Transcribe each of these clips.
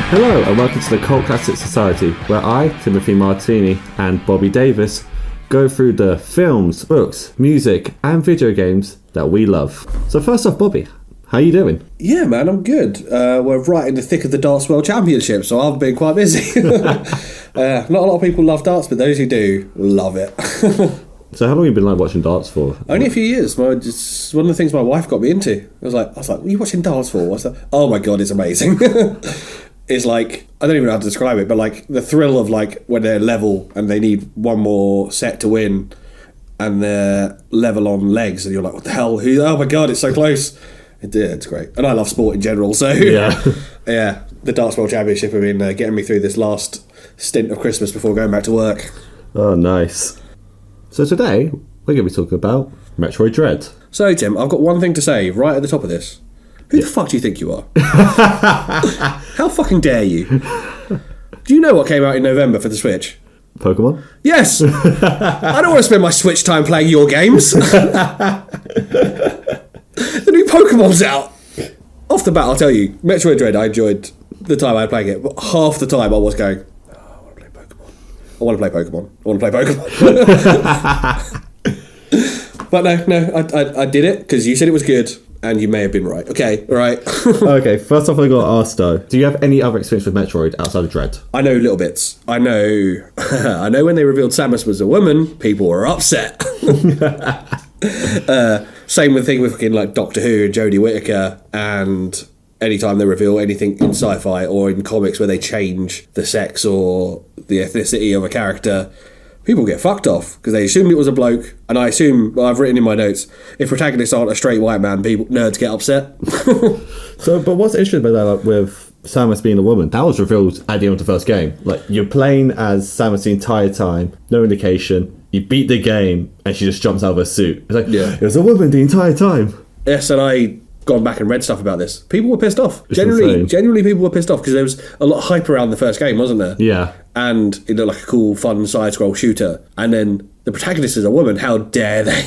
Hello and welcome to the Cult Classic Society, where I, Timothy Martini, and Bobby Davis go through the films, books, music, and video games that we love. So first off, Bobby, how you doing? Yeah, man, I'm good. We're right in the thick of the Darts World Championship, so I've been quite busy. Not a lot of people love darts, but those who do, love it. So how long have you been watching darts for? Only a few years. It's one of the things my wife got me into. I was like, what are you watching darts for? What's that? Oh my God, it's amazing. It's like, I don't even know how to describe it, but like the thrill of like when they're level and they need one more set to win and they're level on legs and you're like, what the hell? Oh my God, it's so close. It's great. And I love sport in general, so yeah, the Darts World Championship have been getting me through this last stint of Christmas before going back to work. Oh, nice. So today, we're going to be talking about Metroid Dread. So, Tim, I've got one thing to say right at the top of this. Who the fuck do you think you are? How fucking dare you? Do you know what came out in November for the Switch? Pokemon? Yes! I don't want to spend my Switch time playing your games. The new Pokemon's out. Off the bat, I'll tell you, Metroid Dread, I enjoyed the time I was playing it, but half the time I was going, I want to play Pokemon. I want to play Pokemon. I want to play Pokemon. But no, I did it because you said it was good. And you may have been right. Okay, all right. Okay, first off I got to ask though, do you have any other experience with Metroid outside of Dread? I know little bits. I know when they revealed Samus was a woman, people were upset. Same thing with fucking like Doctor Who and Jodie Whittaker, and anytime they reveal anything in sci-fi or in comics where they change the sex or the ethnicity of a character, people get fucked off because they assumed it was a bloke, and I assume, well, I've written in my notes, if protagonists aren't a straight white man, nerds get upset. But what's interesting about that, like, with Samus being a woman, that was revealed at the end of the first game. Like, you're playing as Samus the entire time, no indication. You beat the game, and she just jumps out of her suit. It's like, it was a woman the entire time. Yes, and I gone back and read stuff about this. People were pissed off. Generally, people were pissed off because there was a lot of hype around the first game, wasn't there? Yeah. And it looked like a cool, fun side-scroll shooter. And then the protagonist is a woman. How dare they?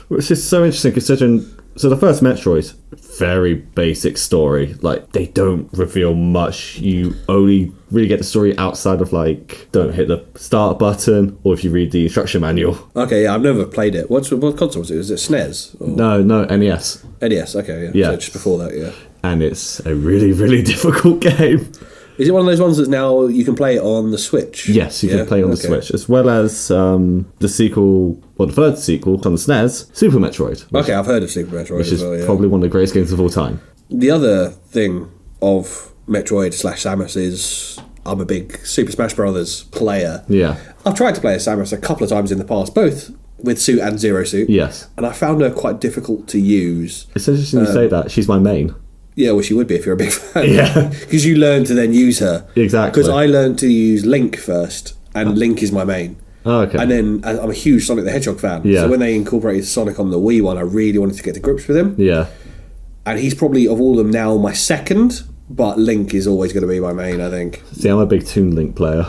Which is so interesting considering... So the first Metroid, very basic story. Like, they don't reveal much. You only really get the story outside of, like, don't hit the start button, or if you read the instruction manual. Okay, yeah, I've never played it. What console was it? Was it SNES? Or? No, NES. NES, okay, yeah. So just before that, yeah. And it's a really, really difficult game. Is it one of those ones that now you can play it on the Switch? Yes, you can play on the Switch, as well as the sequel, or the third sequel on the SNES, Super Metroid. Okay, I've heard of Super Metroid which is probably one of the greatest games of all time. The other thing of Metroid / Samus is I'm a big Super Smash Brothers player. Yeah. I've tried to play as Samus a couple of times in the past, both with Suit and Zero Suit. Yes. And I found her quite difficult to use. It's interesting you say that. She's my main. Yeah, well, she would be if you're a big fan. Yeah. Because you learn to then use her. Exactly. Because I learned to use Link first, and Link is my main. Oh, okay. And then I'm a huge Sonic the Hedgehog fan. Yeah. So when they incorporated Sonic on the Wii one, I really wanted to get to grips with him. Yeah. And he's probably, of all of them now, my second, but Link is always going to be my main, I think. See, I'm a big Toon Link player.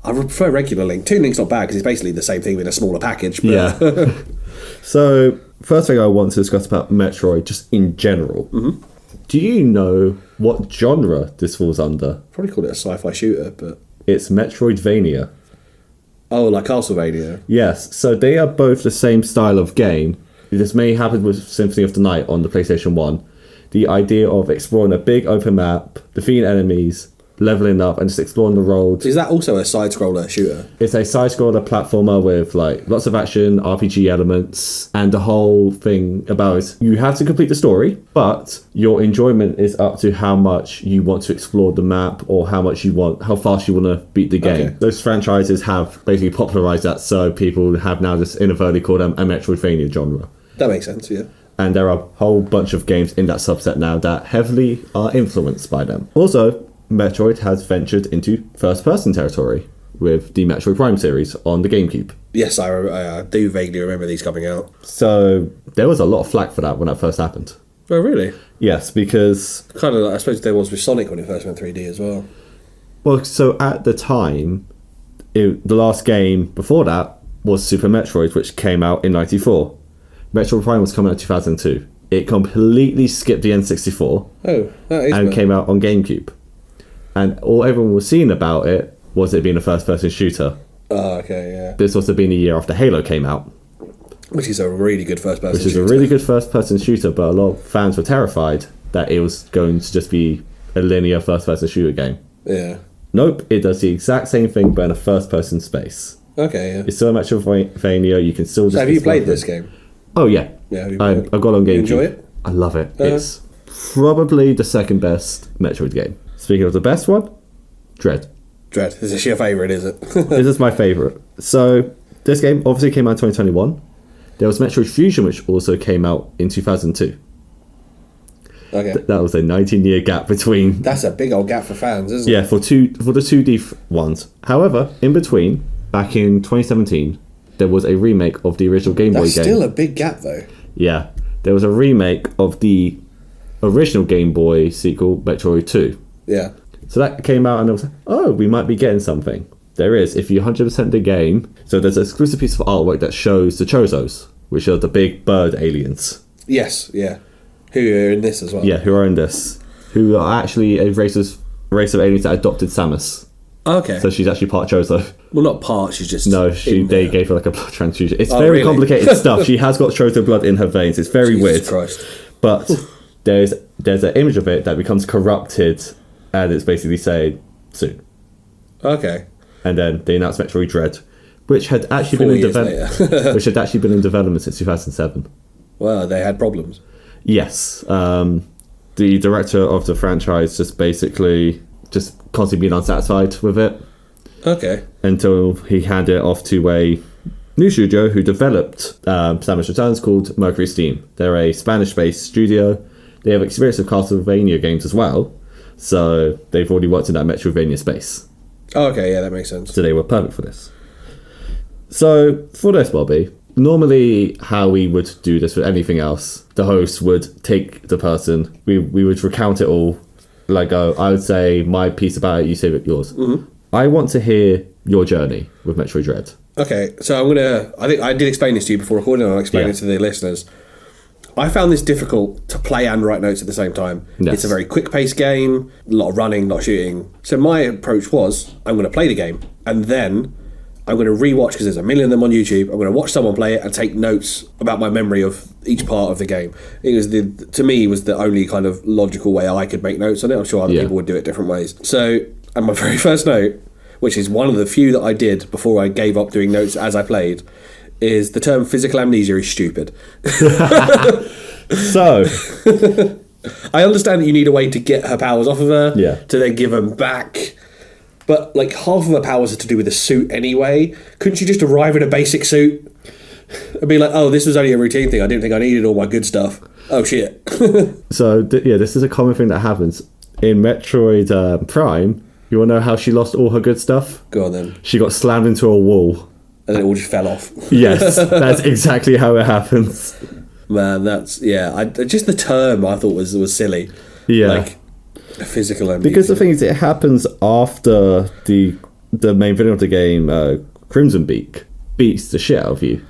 I prefer regular Link. Toon Link's not bad because it's basically the same thing with a smaller package. But Yeah. So, first thing I want to discuss about Metroid, just in general. Mm-hmm. Do you know what genre this falls under? Probably called it a sci-fi shooter, but... It's Metroidvania. Oh, like Castlevania? Yes, so they are both the same style of game. This may happen with Symphony of the Night on the PlayStation 1. The idea of exploring a big open map, defeating enemies, leveling up, and just exploring the road. Is that also a side-scroller shooter? It's a side-scroller platformer with like lots of action, RPG elements, and the whole thing about you have to complete the story, but your enjoyment is up to how much you want to explore the map or how fast you want to beat the game. Okay. Those franchises have basically popularized that, so people have now just inadvertently called them a Metroidvania genre. That makes sense, yeah. And there are a whole bunch of games in that subset now that heavily are influenced by them. Also, Metroid has ventured into first-person territory with the Metroid Prime series on the GameCube. Yes, I do vaguely remember these coming out. So there was a lot of flack for that when that first happened. Oh, really? Yes, because... Kind of, I suppose there was with Sonic when it first went 3D as well. Well, so at the time, the last game before that was Super Metroid, which came out in 94. Metroid Prime was coming out in 2002. It completely skipped the N64. Oh, that is and came out on GameCube. And all everyone was seeing about it was it being a first-person shooter. Oh, okay, yeah. This also been a year after Halo came out. Which is a really good first-person shooter. Which is a really good first-person shooter, but a lot of fans were terrified that it was going to just be a linear first-person shooter game. Yeah. Nope, it does the exact same thing, but in a first-person space. Okay, yeah. It's still a Metroidvania. You can still just... So have you played this game? Oh, yeah. Yeah, I've got on GameCube. Enjoy it? I love it. It's probably the second best Metroid game. Speaking of the best one, Dread. Dread. Is this your favourite, is it? This is my favourite. So, this game obviously came out in 2021. There was Metroid Fusion, which also came out in 2002. Okay. That was a 19-year gap between... That's a big old gap for fans, isn't it? Yeah, for the 2D ones. However, in between, back in 2017, there was a remake of the original Game Boy game. That's still a big gap, though. Yeah. There was a remake of the original Game Boy sequel, Metroid 2. Yeah. So that came out and I was like, oh, we might be getting something. There is. If you 100% the game, so there's an exclusive piece of artwork that shows the Chozos, which are the big bird aliens. Yes, yeah. Who are in this as well. Yeah, who are in this. Who are actually a race of aliens that adopted Samus. Okay. So she's actually part Chozo. Well, not part, she's just... No, they gave her like a blood transfusion. It's Oh, very really? complicated stuff. She has got Chozo blood in her veins. It's very weird. Jesus Christ. But there's an image of it that becomes corrupted, and it's basically saying soon. Okay. And then they announced Metroid Dread, which had actually 4 been in years development, which had actually been in development since 2007. Well, they had problems. Yes, the director of the franchise just constantly being unsatisfied with it. Okay. Until he handed it off to a new studio who developed Samus Returns called Mercury Steam. They're a Spanish-based studio. They have experience with Castlevania games as well, so they've already worked in that Metroidvania space. Oh, okay, yeah, that makes sense. So they were perfect for this. So for this, Bobby, normally how we would do this with anything else, the host would take the person, we would recount it all, like I would say my piece about it, you say yours. Mm-hmm. I want to hear your journey with Metroid Dread. Okay, so I think I did explain this to you before recording, and I'll explain it to the listeners. I found this difficult to play and write notes at the same time. Yes. It's a very quick-paced game, a lot of running, a lot of shooting. So my approach was, I'm going to play the game, and then I'm going to rewatch, because there's a million of them on YouTube. I'm going to watch someone play it and take notes about my memory of each part of the game. It was to me, was the only kind of logical way I could make notes on it. I'm sure other people would do it different ways. So, and my very first note, which is one of the few that I did before I gave up doing notes as I played, is the term physical amnesia is stupid. So, I understand that you need a way to get her powers off of her, to then give them back. But like half of her powers are to do with the suit anyway. Couldn't she just arrive in a basic suit and be like, oh, this was only a routine thing. I didn't think I needed all my good stuff. Oh, shit. So this is a common thing that happens. In Metroid Prime, you want to know how she lost all her good stuff? Go on then. She got slammed into a wall. And then it all just fell off. Yes, that's exactly how it happens. Man, that's... Yeah, just the term I thought was silly. Yeah. Like, physical amnesia. Because the thing is, it happens after the main villain of the game, Crimson Beak, beats the shit out of you.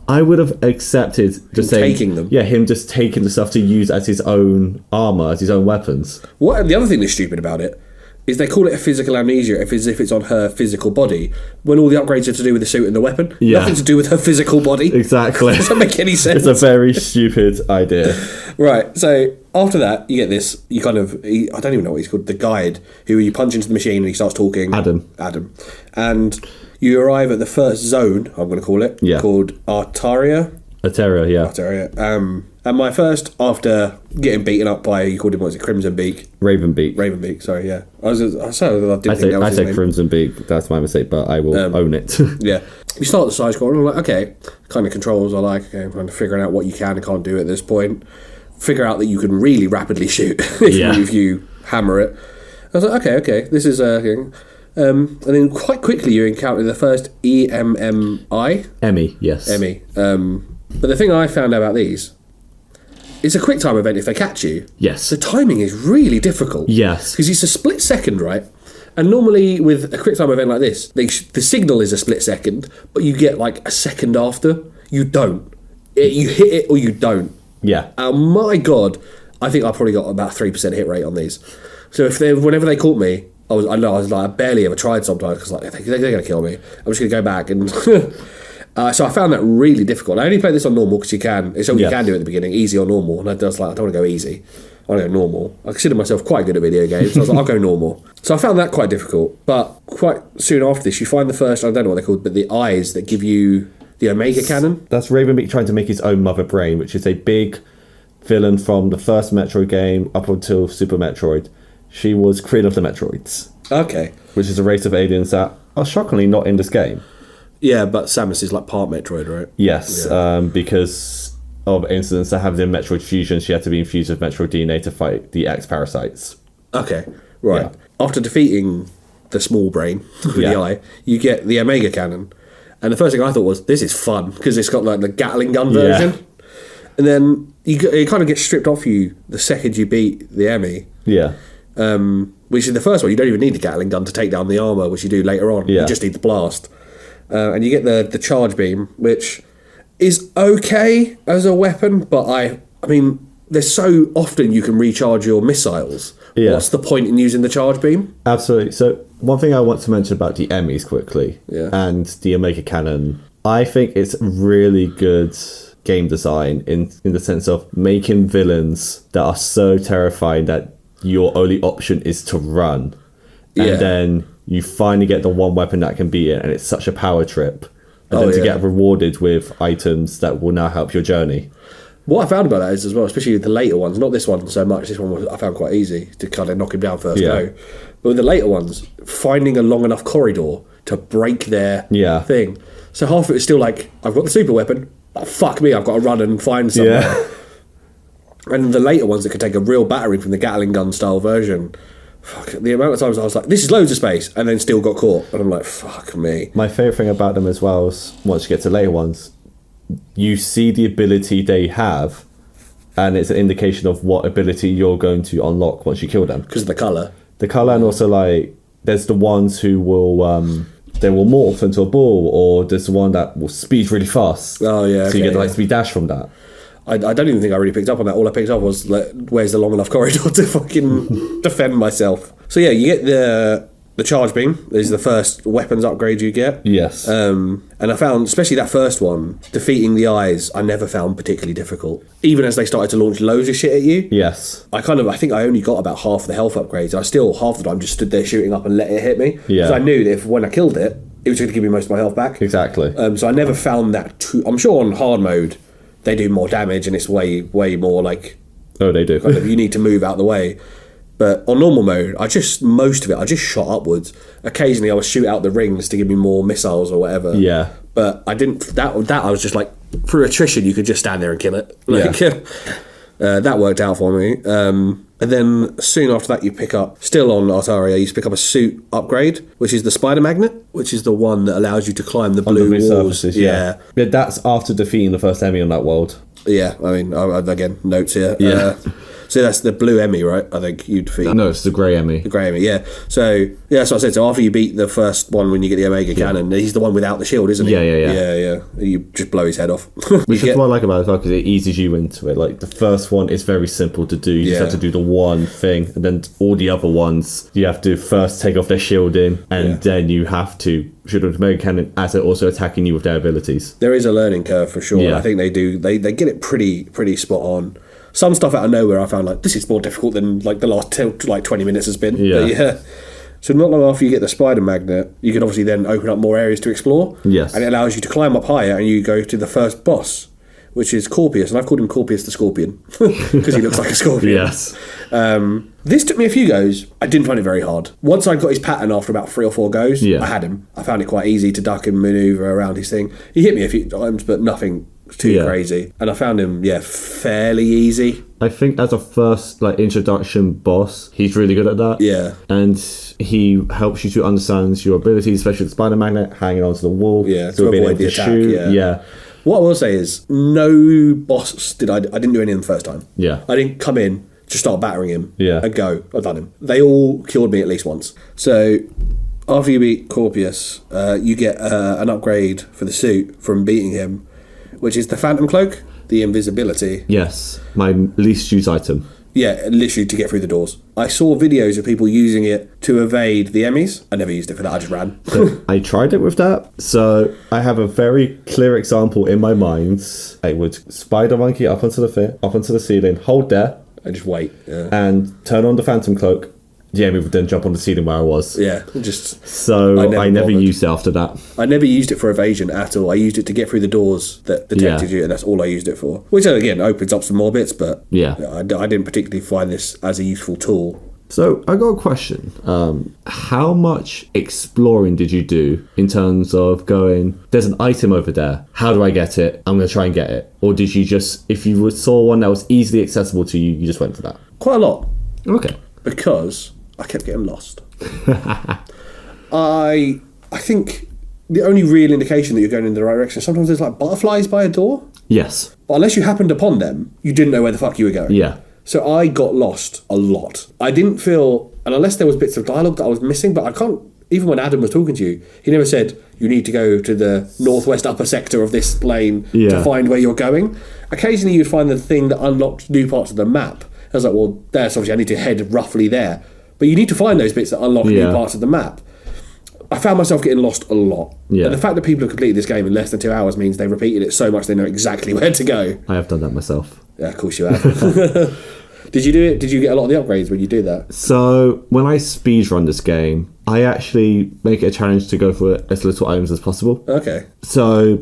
I would have accepted just saying... taking them? Yeah, him just taking the stuff to use as his own armour, as his own weapons. The other thing that's stupid about it is they call it a physical amnesia as if it's on her physical body, when all the upgrades are to do with the suit and the weapon. Yeah. Nothing to do with her physical body. Exactly. Doesn't make any sense. It's a very stupid idea. Right, so after that, you get this, I don't even know what he's called, the guide, who you punch into the machine and he starts talking. Adam. And you arrive at the first zone, I'm going to call it, called Artaria. Artaria, yeah. Artaria. And my first, after getting beaten up by, you called him, what was it, Crimson Beak? Ravenbeak, sorry, yeah. I said Crimson Beak, that's my mistake, but I will own it. Yeah. You start the side scroll and I'm like, okay, kind of controls I like, okay, I'm kind of figuring out what you can and can't do at this point. Figure out that you can really rapidly shoot if you hammer it. I was like, okay, this is a thing. And then quite quickly you encounter the first EMMI. Emmy, yes. Emmy. But the thing I found out about these, it's a quick time event if they catch you. Yes. The timing is really difficult. Yes. Because it's a split second, right? And normally with a quick time event like this, the signal is a split second, but you get like a second after. You don't. You hit it or you don't. Yeah. Oh my God. I think I probably got about 3% hit rate on these. So whenever they caught me, I I barely ever tried sometimes because like they're going to kill me. I'm just going to go back and. So I found that really difficult. I only played this on normal because you can. It's all you can do at the beginning, easy or normal. And I was like, I don't want to go easy. I want to go normal. I consider myself quite good at video games. So I was like, I'll go normal. So I found that quite difficult. But quite soon after this, you find the first, I don't know what they're called, but the eyes that give you the Omega Cannon. That's Ravenbeak trying to make his own Mother Brain, which is a big villain from the first Metroid game up until Super Metroid. She was creator of the Metroids. Okay. Which is a race of aliens that are shockingly not in this game. Yeah, but Samus is like part Metroid, right? Yes, because of incidents that happened in Metroid Fusion, she had to be infused with Metroid DNA to fight the X-Parasites. Okay, right. Yeah. After defeating the small brain with the eye, you get the Omega Cannon. And the first thing I thought was, this is fun, because it's got like the Gatling gun version. Yeah. And then it kind of gets stripped off you the second you beat the Emmy. Yeah. Which is the first one. You don't even need the Gatling gun to take down the armour, which you do later on. Yeah. You just need the blast. And you get the charge beam, which is okay as a weapon, but I mean, there's so often you can recharge your missiles. Yeah. What's the point in using the charge beam? Absolutely. So one thing I want to mention about the Emmys quickly, and the Omega Cannon, I think it's really good game design in the sense of making villains that are so terrifying that your only option is to run. And then you finally get the one weapon that can beat it, and it's such a power trip. And then to get rewarded with items that will now help your journey. What I found about that is as well, especially with the later ones, not this one so much, this one I found quite easy to kind of knock him down first go. But with the later ones, finding a long enough corridor to break their thing. So half of it is still like, I've got the super weapon, but fuck me, I've got to run and find somewhere. Yeah. And the later ones that could take a real battering from the Gatling gun style version. Fuck, the amount of times I was like, this is loads of space, and then still got caught. And I'm like, fuck me. My favourite thing about them as well is, once you get to later ones, you see the ability they have, and it's an indication of what ability you're going to unlock once you kill them. Because of the colour. The colour, and also, like, there's the ones who will, they will morph into a ball, or there's the one that will speed really fast. Oh, yeah. So you get the speed dash from that. I don't even think I really picked up on that. All I picked up was, like, where's the long enough corridor to fucking defend myself. So yeah, you get the charge beam. This is the first weapons upgrade you get. Yes. And I found, especially that first one, defeating the eyes, I never found particularly difficult. Even as they started to launch loads of shit at you. Yes. I think I only got about half the health upgrades. And I still, half the time, just stood there shooting up and let it hit me. Yeah. Because I knew that if when I killed it, it was going to give me most of my health back. Exactly. So I never found that too... I'm sure on hard mode, they do more damage and it's way more like... Oh, they do. Kind of, you need to move out the way. But on normal mode, most of it, I just shot upwards. Occasionally I would shoot out the rings to give me more missiles or whatever. Yeah. But I didn't... That I was just like... Through attrition, you could just stand there and kill it. Like, that worked out for me. And then soon after that, you pick up, still on Altaria, you pick up a suit upgrade, which is the spider magnet, which is the one that allows you to climb the blue walls. Surfaces, yeah, that's after defeating the first Emmy on that world. Yeah, I mean, again, notes here. Yeah. So that's the blue Emmy, right? I think you defeat. No, it's the grey Emmy. The grey Emmy, yeah. So, yeah, that's what I said. So after you beat the first one when you get the Omega Cannon, he's the one without the shield, isn't he? Yeah. You just blow his head off. Which is what I like about it as well, because it eases you into it. Like, the first one is very simple to do. You just have to do the one thing, and then all the other ones, you have to first take off their shielding, and then you have to shoot with the Omega Cannon as they're also attacking you with their abilities. There is a learning curve for sure. Yeah. I think they do. They get it pretty spot on. Some stuff out of nowhere I found like, this is more difficult than like the last 20 minutes has been. Yeah. But yeah. So not long after you get the spider magnet, you can obviously then open up more areas to explore. Yes. And it allows you to climb up higher and you go to the first boss, which is Corpius. And I've called him Corpius the Scorpion because he looks like a scorpion. Yes. This took me a few goes. I didn't find it very hard. Once I got his pattern after about 3 or 4 goes, I had him. I found it quite easy to duck and maneuver around his thing. He hit me a few times, but nothing too crazy. And I found him, fairly easy. I think as a first introduction boss, he's really good at that. Yeah. And he helps you to understand your abilities, especially the spider magnet, hanging onto the wall. Yeah, to avoid the attack. Yeah. What I will say is, no boss I didn't do any of them the first time. Yeah. I didn't come in, just start battering him. Yeah. And go, I've done him. They all killed me at least once. So after you beat Corpius, you get an upgrade for the suit from beating him, which is the Phantom Cloak, the invisibility. Yes, my least used item. Yeah, literally to get through the doors. I saw videos of people using it to evade the Emmys. I never used it for that, I just ran. I tried it with that. So I have a very clear example in my mind. I would spider monkey up onto the ceiling, hold there, I just wait. Yeah. and turn on the phantom cloak. The Emmy would then jump on the ceiling where I was. Yeah, just... So I never bothered. used it after that. I never used it for evasion at all. I used it to get through the doors that detected you, and that's all I used it for. Which, again, opens up some more bits, but Yeah. I didn't particularly find this as a useful tool. So I got a question. How much exploring did you do in terms of going, there's an item over there, how do I get it? I'm going to try and get it. Or did you just, if you saw one that was easily accessible to you, you just went for that? Quite a lot. Okay. Because I kept getting lost. I think the only real indication that you're going in the right direction, sometimes there's like butterflies by a door. Yes. But unless you happened upon them, you didn't know where the fuck you were going. Yeah. So I got lost a lot. I didn't feel, and unless there was bits of dialogue that I was missing, but I can't, even when Adam was talking to you, he never said, you need to go to the northwest upper sector of this plane to find where you're going. Occasionally you'd find the thing that unlocked new parts of the map. I was like, well, there's obviously I need to head roughly there. But you need to find those bits that unlock new parts of the map. I found myself getting lost a lot. Yeah. And the fact that people have completed this game in less than 2 hours means they repeated it so much they know exactly where to go. I have done that myself. Yeah, of course you have. Did you do it? Did you get a lot of the upgrades when you do that? So when I speedrun this game, I actually make it a challenge to go for as little items as possible. Okay. So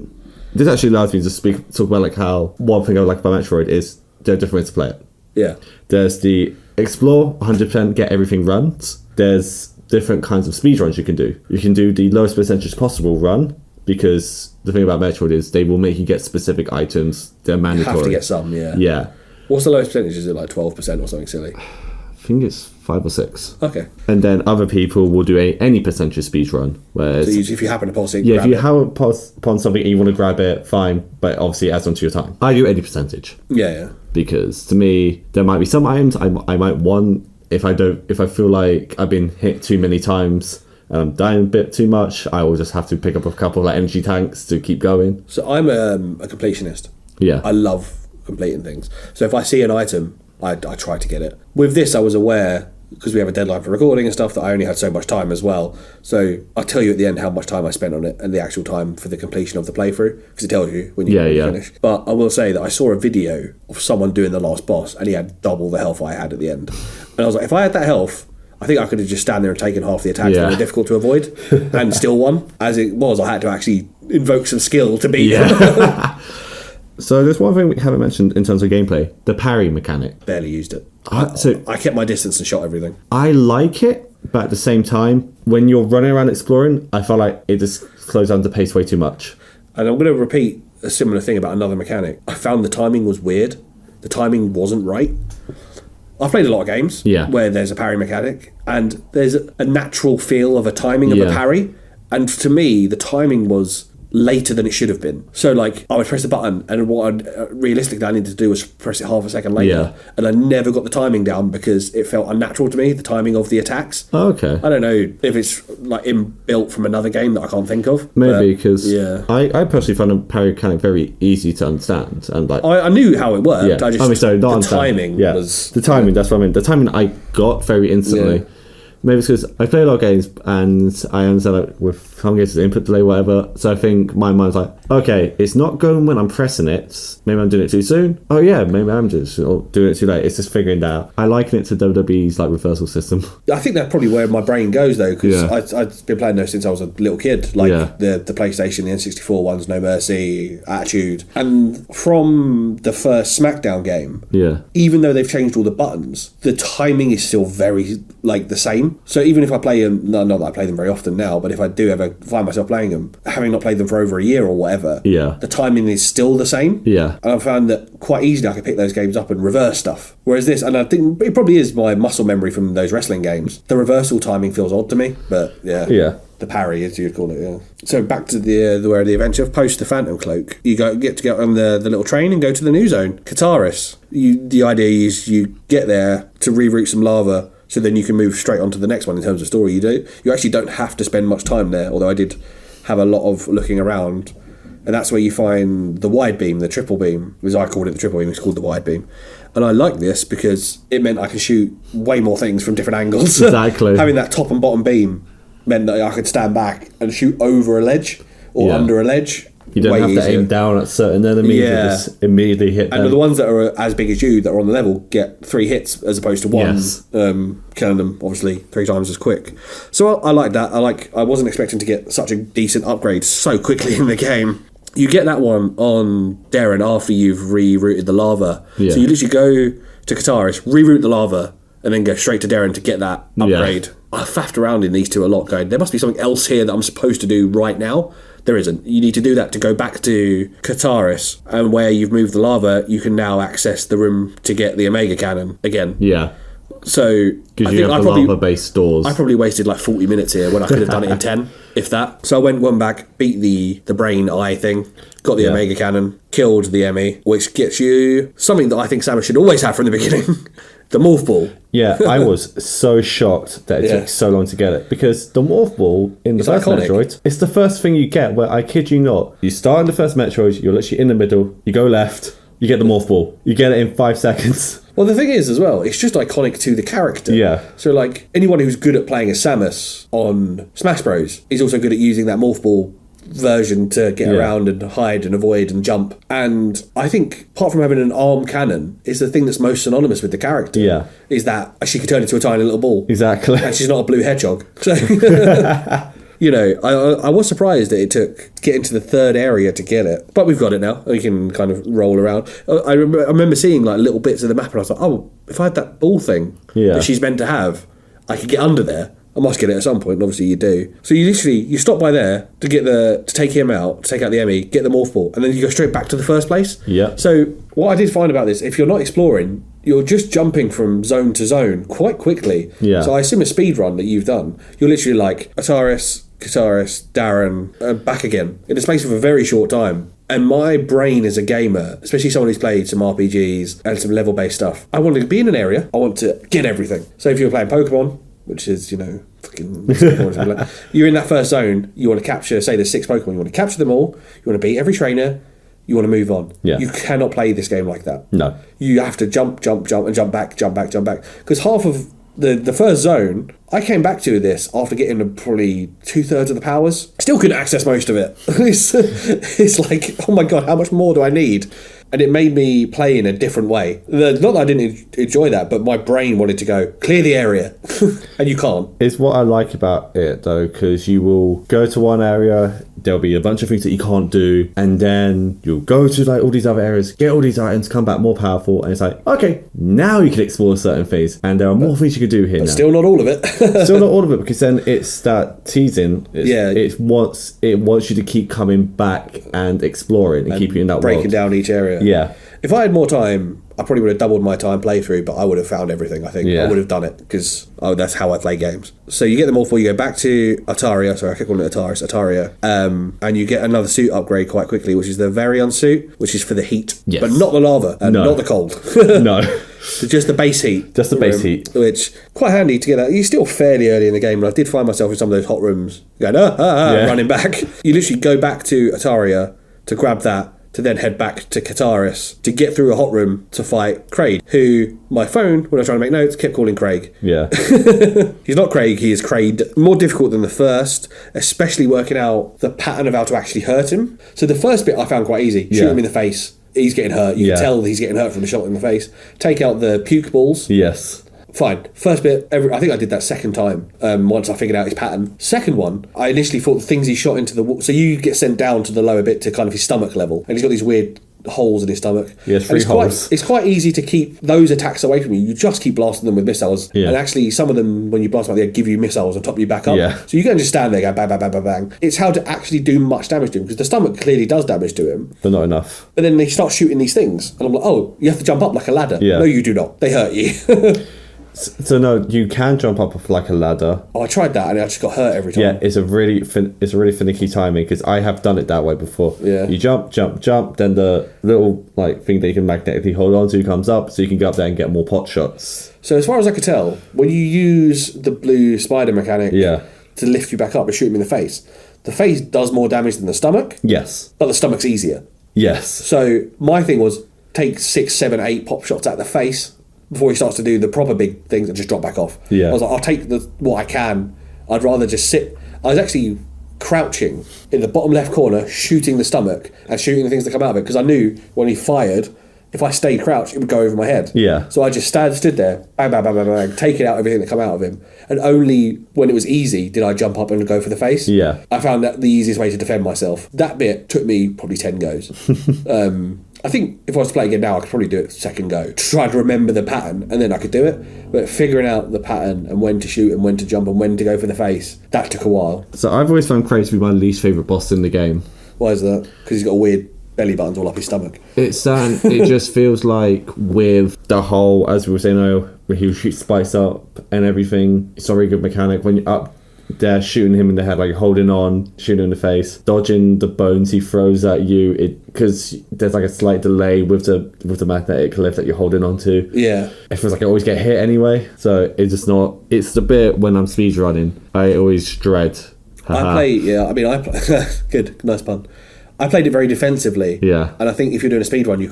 this actually allows me to talk about like how one thing I like about Metroid is there are different ways to play it. Yeah. There's the explore, 100% get everything runs. There's different kinds of speedruns you can do. You can do the lowest percentage possible run, because the thing about Metroid is they will make you get specific items. They're mandatory. You have to get some, yeah. Yeah. What's the lowest percentage? Is it like 12% or something silly? I think it's 5 or 6. Okay. And then other people will do any percentage speedrun. Where So if you happen to pause it, if you happen upon something and you want to grab it, fine. But obviously it adds on to your time. I do any percentage. Yeah. Because to me, there might be some items I might want if I feel like I've been hit too many times and I'm dying a bit too much, I will just have to pick up a couple of like energy tanks to keep going. So I'm a completionist. Yeah. I love completing things. So if I see an item, I try to get it. With this, I was aware, because we have a deadline for recording and stuff, that I only had so much time as well. So I'll tell you at the end how much time I spent on it and the actual time for the completion of the playthrough, because it tells you when you finish. But I will say that I saw a video of someone doing the last boss and he had double the health I had at the end. And I was like, if I had that health, I think I could have just stand there and taken half the attacks that were difficult to avoid and still won. As it was, I had to actually invoke some skill to beat them. So there's one thing we haven't mentioned in terms of gameplay, the parry mechanic. Barely used it. So I kept my distance and shot everything. I like it, but at the same time, when you're running around exploring, I feel like it just slows down the pace way too much. And I'm going to repeat a similar thing about another mechanic. I found the timing was weird. The timing wasn't right. I've played a lot of games where there's a parry mechanic and there's a natural feel of a timing of a parry. And to me, the timing was later than it should have been. So like I would press the button and what realistically I needed to do was press it half a second later, and I never got the timing down because it felt unnatural to me, the timing of the attacks. Okay. I don't know if it's like inbuilt from another game that I can't think of. Maybe because I personally found the parry mechanic very easy to understand, and like I knew how it worked. I just the timing was the timing. That's what I mean. The timing I got very instantly. Yeah. Maybe it's because I play a lot of games and I understand like with some games there's input delay, whatever. So I think my mind's like, okay, it's not going when I'm pressing it. Maybe I'm doing it too soon. Oh yeah, maybe I'm just doing it too late. It's just figuring it out. I liken it to WWE's like reversal system. I think that's probably where my brain goes though, because I've been playing those since I was a little kid. Like the PlayStation, the N64 ones, No Mercy, Attitude, and from the first SmackDown game. Even though they've changed all the buttons, the timing is still very like the same. So even if I play them, not that I play them very often now, but if I do ever find myself playing them, having not played them for over a year or whatever, the timing is still the same. And I've found that quite easily I can pick those games up and reverse stuff. Whereas this, and I think it probably is my muscle memory from those wrestling games, the reversal timing feels odd to me, but the parry, as you'd call it, So back to where the adventure, post the Phantom Cloak, you get to go on the little train and go to the new zone, Kataris. The idea is you get there to reroute some lava, so then you can move straight on to the next one in terms of story. You actually don't have to spend much time there, although I did have a lot of looking around. And that's where you find the wide beam, the triple beam. As I called it, the triple beam. It's called the wide beam. And I like this because it meant I could shoot way more things from different angles. Exactly. Having that top and bottom beam meant that I could stand back and shoot over a ledge or under a ledge. You don't have to aim down at certain enemies. You just immediately hit them. And the ones that are as big as you, that are on the level, get 3 hits as opposed to 1, killing them, obviously, 3 times as quick. So I like that. I wasn't expecting to get such a decent upgrade so quickly in the game. You get that one on Darren after you've rerouted the lava. Yeah. So you literally go to Kataris, reroute the lava, and then go straight to Darren to get that upgrade. Yeah. I faffed around in these two a lot, going, there must be something else here that I'm supposed to do right now. There isn't. You need to do that to go back to Kataris, and where you've moved the lava, you can now access the room to get the Omega Cannon again. Yeah. So because you have the lava-based doors. I probably wasted like 40 minutes here when I could have done it in 10, if that. So I went back, beat the brain eye thing, got the Omega Cannon, killed the Emmy, which gets you something that I think Samus should always have from the beginning. The Morph Ball. Yeah, I was so shocked that it took so long to get it. Because the Morph Ball in the first Metroid, it's the first thing you get where, I kid you not, you start in the first Metroid, you're literally in the middle, you go left, you get the Morph Ball. You get it in 5 seconds. Well, the thing is, as well, it's just iconic to the character. Yeah. So, like, anyone who's good at playing as Samus on Smash Bros. Is also good at using that Morph Ball version to get around and hide and avoid and jump. And I think, apart from having an arm cannon, is the thing that's most synonymous with the character. Yeah. Is that she could turn into a tiny little ball. Exactly. And she's not a blue hedgehog. So, you know, I was surprised that it took getting to the 3rd area to get it. But we've got it now. We can kind of roll around. I remember seeing like little bits of the map and I was like, oh, if I had that ball thing that she's meant to have, I could get under there. I must get it at some point, and obviously you do. So you stop by there to take him out, to take out the Emmy, get the Morph Ball, and then you go straight back to the first place. Yeah. So what I did find about this, if you're not exploring, you're just jumping from zone to zone quite quickly. Yeah. So I assume a speed run that you've done, you're literally like Ataris, Kataris, Darren, and back again in the space of a very short time. And my brain as a gamer, especially someone who's played some RPGs and some level-based stuff, I want to be in an area, I want to get everything. So if you're playing Pokemon, which is, you know, fucking... you're in that first zone, you want to capture, say there's 6 Pokemon, you want to capture them all, you want to beat every trainer, you want to move on. Yeah. You cannot play this game like that. No. You have to jump, and jump back. Because half of the first zone, I came back to this after getting probably 2/3 of the powers. Still couldn't access most of it. It's like, oh my god, how much more do I need? And it made me play in a different way. Not that I didn't enjoy that, but my brain wanted to go, clear the area. And you can't. It's what I like about it, though, because you will go to one area, there'll be a bunch of things that you can't do, and then you'll go to like all these other areas, get all these items, come back more powerful, and it's like, okay, now you can explore certain things, and there are more things you can do here now. Still not all of it. Still not all of it, because then it's that teasing. It wants you to keep coming back and exploring and keep you in that breaking world. Down each area. Yeah. If I had more time, I probably would have doubled my time playthrough, but I would have found everything, I think. Yeah. I would have done it, because that's how I play games. So you get them all four, you go back to Ataria, sorry, I keep calling it Ataria, and you get another suit upgrade quite quickly, which is the Varion suit, which is for the heat, but not the lava, and not the cold. No. So just the base heat. Just the base heat. Which, quite handy to get that. You're still fairly early in the game, and I did find myself in some of those hot rooms going, running back. You literally go back to Ataria to grab that, to then head back to Kataris to get through a hot room to fight Craig, who my phone, when I was trying to make notes, kept calling Craig. Yeah. He's not Craig, he is Craig. More difficult than the first, especially working out the pattern of how to actually hurt him. So the first bit I found quite easy. Shoot him in the face. He's getting hurt. You can tell he's getting hurt from the shot in the face. Take out the puke balls. Yes. Fine. First bit, I think I did that second time, once I figured out his pattern. Second one, I initially thought the things he shot into the wall. So you get sent down to the lower bit to kind of his stomach level, and he's got these weird holes in his stomach. Yes, 3 holes. It's quite easy to keep those attacks away from you. You just keep blasting them with missiles. Yeah. And actually, some of them, when you blast them out, they give you missiles and top you back up. Yeah. So you can just stand there, go bang, bang, bang, bang, bang. It's how to actually do much damage to him, because the stomach clearly does damage to him. But not enough. But then they start shooting these things, and I'm like, oh, you have to jump up like a ladder. Yeah. No, you do not. They hurt you. So no, you can jump up like a ladder. Oh, I tried that and I just got hurt every time. Yeah, it's a really finicky timing, because I have done it that way before. Yeah. You jump, then the little like thing that you can magnetically hold on to comes up, so you can go up there and get more pot shots. So as far as I could tell, when you use the blue spider mechanic to lift you back up and shoot him in the face, the face does more damage than the stomach, Yes. but the stomach's easier. Yes. So my thing was take 6, 7, 8 pop shots at the face before he starts to do the proper big things and just drop back off. Yeah. I was like, I'll take what I can. I'd rather just sit. I was actually crouching in the bottom left corner, shooting the stomach and shooting the things that come out of it, because I knew when he fired, if I stayed crouched, it would go over my head. Yeah. So I just stood there, bang, bang, bang, bang, bang, taking out everything that come out of him. And only when it was easy did I jump up and go for the face. Yeah. I found that the easiest way to defend myself. That bit took me probably 10 goes. I think if I was to play again now, I could probably do it second go. Try to remember the pattern, and then I could do it. But figuring out the pattern and when to shoot and when to jump and when to go for the face, that took a while. So I've always found Kratos to be my least favourite boss in the game. Why is that? Because he's got weird belly buttons all up his stomach. It's it just feels like with the whole, as we were saying earlier, where he shoots Spice up and everything, it's not a very good mechanic. When you're up there shooting him in the head, like holding on, shooting him in the face, dodging the bones he throws at you, because there's like a slight delay with the magnetic cliff that you're holding on to. Yeah. It feels like I always get hit anyway, so it's just not. It's the bit when I'm speedrunning, I always dread. Good, nice pun. I played it very defensively. Yeah. And I think if you're doing a speed run,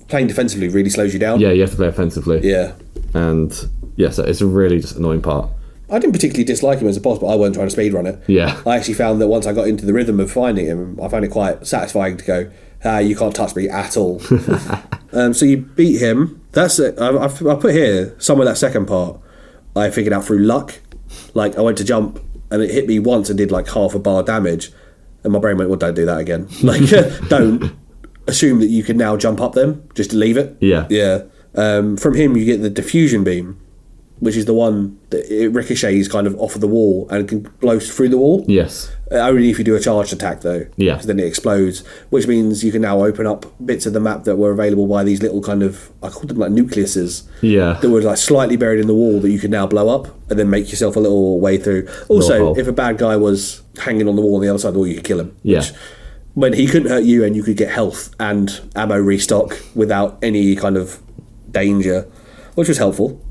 playing defensively really slows you down. Yeah, you have to play offensively. Yeah. And yeah, so it's a really just annoying part. I didn't particularly dislike him as a boss, but I wasn't trying to speedrun it. Yeah. I actually found that once I got into the rhythm of finding him, I found it quite satisfying to go, you can't touch me at all. So you beat him. That's it. I put here, some of that second part, I figured out through luck. Like, I went to jump, and it hit me once and did like half a bar damage. And my brain went, well, don't do that again. Like, don't assume that you can now jump up them. Just leave it. Yeah. Yeah. From him, you get the diffusion beam, which is the one that it ricochets kind of off of the wall and can blow through the wall. Yes. Only if you do a charged attack, though. Yeah. Because then it explodes, which means you can now open up bits of the map that were available by these little kind of, I called them like nucleuses. Yeah. That were like slightly buried in the wall that you can now blow up and then make yourself a little way through. Also, if a bad guy was hanging on the wall on the other side of the wall, you could kill him. Yeah. Which, when he couldn't hurt you and you could get health and ammo restock without any kind of danger, which was helpful.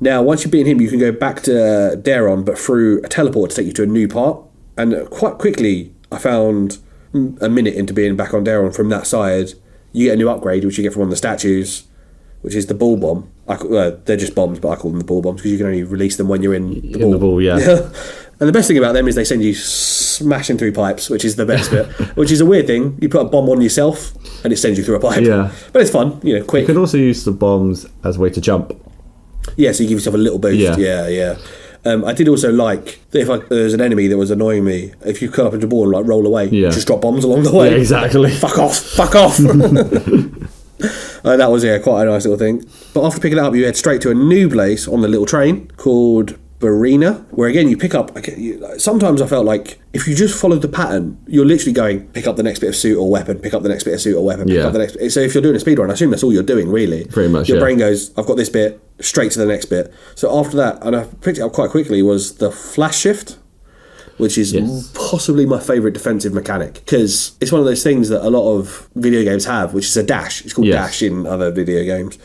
Now, once you've beaten him, you can go back to Daron, but through a teleport to take you to a new part. And quite quickly, I found a minute into being back on Daron from that side, you get a new upgrade, which you get from one of the statues, which is the ball bomb. They're just bombs, but I call them the ball bombs because you can only release them when you're in the ball. In the ball, yeah. And the best thing about them is they send you smashing through pipes, which is the best bit, which is a weird thing. You put a bomb on yourself and it sends you through a pipe. Yeah. But it's fun, quick. You could also use the bombs as a way to jump. Yeah, so you give yourself a little boost. Yeah. I did also like that if there's an enemy that was annoying me, if you cut up into a ball and like roll away, just drop bombs along the way. Yeah, exactly. Fuck off. That was quite a nice little thing. But after picking it up, you head straight to a new place on the little train called Barina, where again you pick up. Sometimes I felt like if you just followed the pattern, you're literally going pick up the next bit of suit or weapon, pick up the next bit of suit or weapon, pick up the next. So if you're doing a speedrun, I assume that's all you're doing, really. Pretty much. Your brain goes, I've got this bit, straight to the next bit. So after that, and I picked it up quite quickly, was the flash shift, which is possibly my favourite defensive mechanic, because it's one of those things that a lot of video games have, which is a dash. It's called dash in other video games.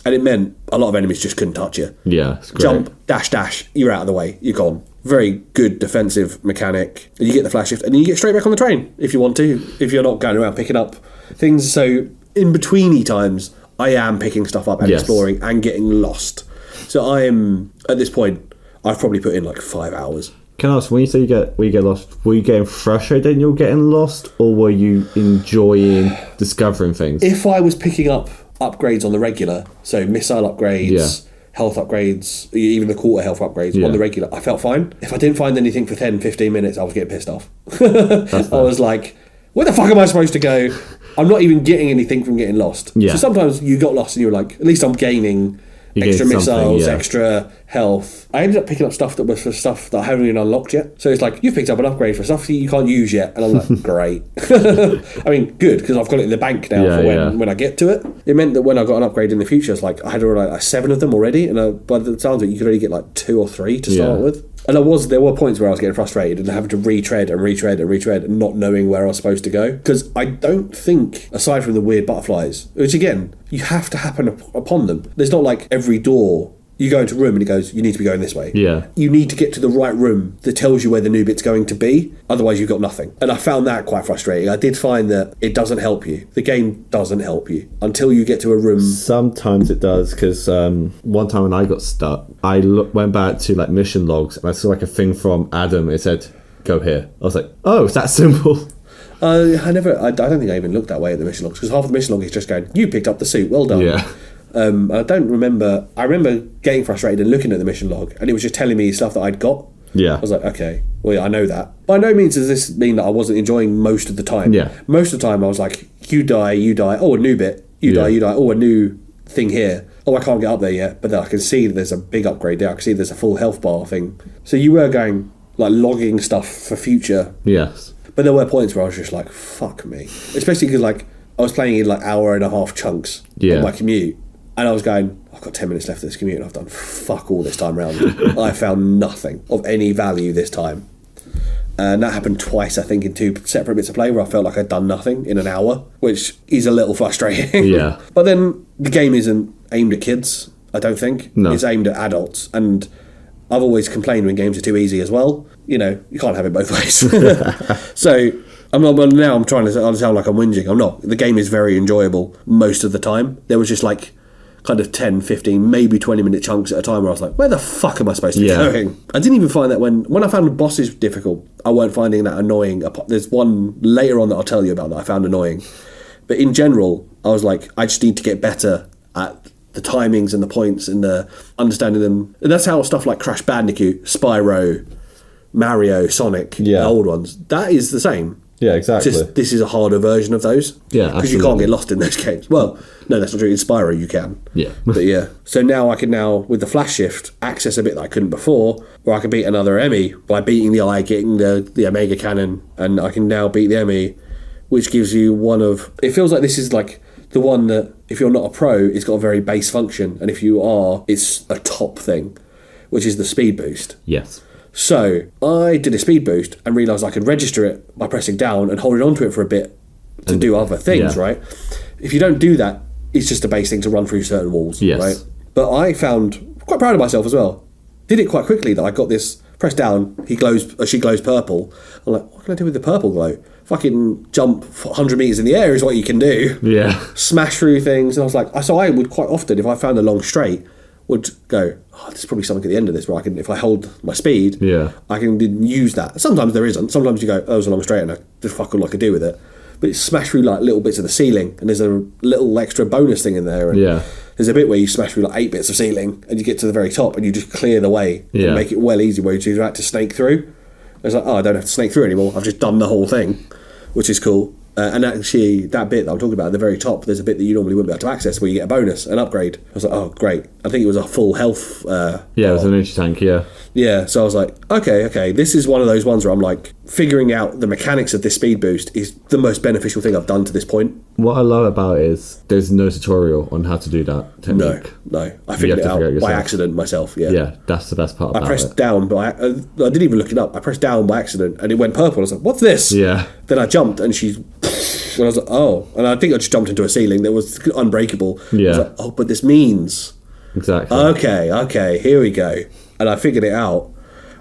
And it meant a lot of enemies just couldn't touch you. Yeah, it's great. Jump, dash, you're out of the way, you're gone. Very good defensive mechanic. And you get the flash shift, and then you get straight back on the train if you want to, if you're not going around picking up things. So in betweeny times, I am picking stuff up and exploring and getting lost. So I am, at this point, I've probably put in like 5 hours. Can I ask, when you say you get lost, were you getting frustrated and you're getting lost, or were you enjoying discovering things? If I was picking up upgrades on the regular, so missile upgrades, health upgrades, even the quarter health upgrades on the regular, I felt fine. If I didn't find anything for 10, 15 minutes, I was getting pissed off. I was like, where the fuck am I supposed to go? I'm not even getting anything from getting lost. Yeah. So sometimes you got lost and you were like, at least I'm gaining extra missiles, extra health. I ended up picking up stuff that was for stuff that I haven't even unlocked yet. So it's like, you've picked up an upgrade for stuff that you can't use yet. And I'm like, great. I mean, good, because I've got it in the bank now for when I get to it. It meant that when I got an upgrade in the future, it's like, I had already like 7 of them already. And by the sounds of it, you could only get like 2 or 3 to start with. And there were points where I was getting frustrated and having to retread and not knowing where I was supposed to go. Because I don't think, aside from the weird butterflies, which again, you have to happen upon them. There's not like every door You go into a room and it goes, you need to be going this way. Yeah. You need to get to the right room that tells you where the new bit's going to be. Otherwise, you've got nothing. And I found that quite frustrating. I did find that it doesn't help you. The game doesn't help you until you get to a room. Sometimes it does, because one time when I got stuck, I went back to like mission logs and I saw like a thing from Adam. It said, "Go here." I was like, "Oh, it's that simple." I don't think I even looked that way at the mission logs, because half of the mission log is just going, "You picked up the suit, well done." Yeah. I don't remember. I remember getting frustrated and looking at the mission log, and it was just telling me stuff that I'd got. Yeah. I was like, okay, well, yeah, I know that. By no means does this mean that I wasn't enjoying most of the time. Yeah. Most of the time, I was like, you die. Oh, a new bit. You die. Oh, a new thing here. Oh, I can't get up there yet, but then I can see that there's a big upgrade there. I can see there's a full health bar thing. So you were going like logging stuff for future. Yes. But there were points where I was just like, fuck me. Especially because like I was playing in like hour and a half chunks on my commute. And I was going, I've got 10 minutes left of this commute and I've done fuck all this time round. I found nothing of any value this time. And that happened twice, I think, in 2 separate bits of play where I felt like I'd done nothing in an hour, which is a little frustrating. Yeah. But then the game isn't aimed at kids, I don't think. No. It's aimed at adults. And I've always complained when games are too easy as well. You know, you can't have it both ways. So now I'm trying to sound like I'm whinging. I'm not. The game is very enjoyable most of the time. There was just like kind of 10, 15, maybe 20-minute chunks at a time where I was like, where the fuck am I supposed to be going? I didn't even find that when I found the bosses difficult, I weren't finding that annoying. There's one later on that I'll tell you about that I found annoying. But in general, I was like, I just need to get better at the timings and the points and the understanding them. And that's how stuff like Crash Bandicoot, Spyro, Mario, Sonic, the old ones, that is the same. Yeah, exactly. Just this is a harder version of those. Yeah, because you can't get lost in those games. Well, no, that's not true. In Spyro, you can. Yeah. But yeah. So now I can with the flash shift, access a bit that I couldn't before, where I can beat another Emmy by beating the eye, getting the Omega Cannon, and I can now beat the Emmy, which gives you one of... It feels like this is like the one that, if you're not a pro, it's got a very base function, and if you are, it's a top thing, which is the speed boost. Yes. So I did a speed boost and realised I could register it by pressing down and holding onto it for a bit to do other things, right? If you don't do that, it's just a base thing to run through certain walls, right? But I found, quite proud of myself as well, did it quite quickly that I got this, press down, she glows purple. I'm like, what can I do with the purple glow? Fucking jump 100 metres in the air is what you can do. Yeah. Smash through things. And I was like, so I would quite often, if I found a long straight, would go, there's probably something at the end of this where I can, if I hold my speed, I can use that. Sometimes there isn't. Sometimes you go, there's a long straight and I just fuck all I could do with it. But it's smash through like little bits of the ceiling and there's a little extra bonus thing in there. And there's a bit where you smash through like 8 bits of ceiling and you get to the very top and you just clear the way and make it well easy where you have to snake through. And it's like, I don't have to snake through anymore. I've just done the whole thing, which is cool. And actually, that bit that I'm talking about at the very top, there's a bit that you normally wouldn't be able to access where you get a bonus, an upgrade. I was like, oh, great. I think it was a full health... it was an energy tank, Yeah, so I was like, okay, this is one of those ones where I'm like, figuring out the mechanics of this speed boost is the most beneficial thing I've done to this point. What I love about it is there's no tutorial on how to do that technique. No. I figured it out by accident myself, Yeah, that's the best part about it. I pressed down, but I didn't even look it up. I pressed down by accident and it went purple. I was like, what's this? Yeah. Then I jumped and and I was like, oh. And I think I just jumped into a ceiling that was unbreakable. Yeah. I was like, but this means... Exactly. Okay, here we go. And I figured it out.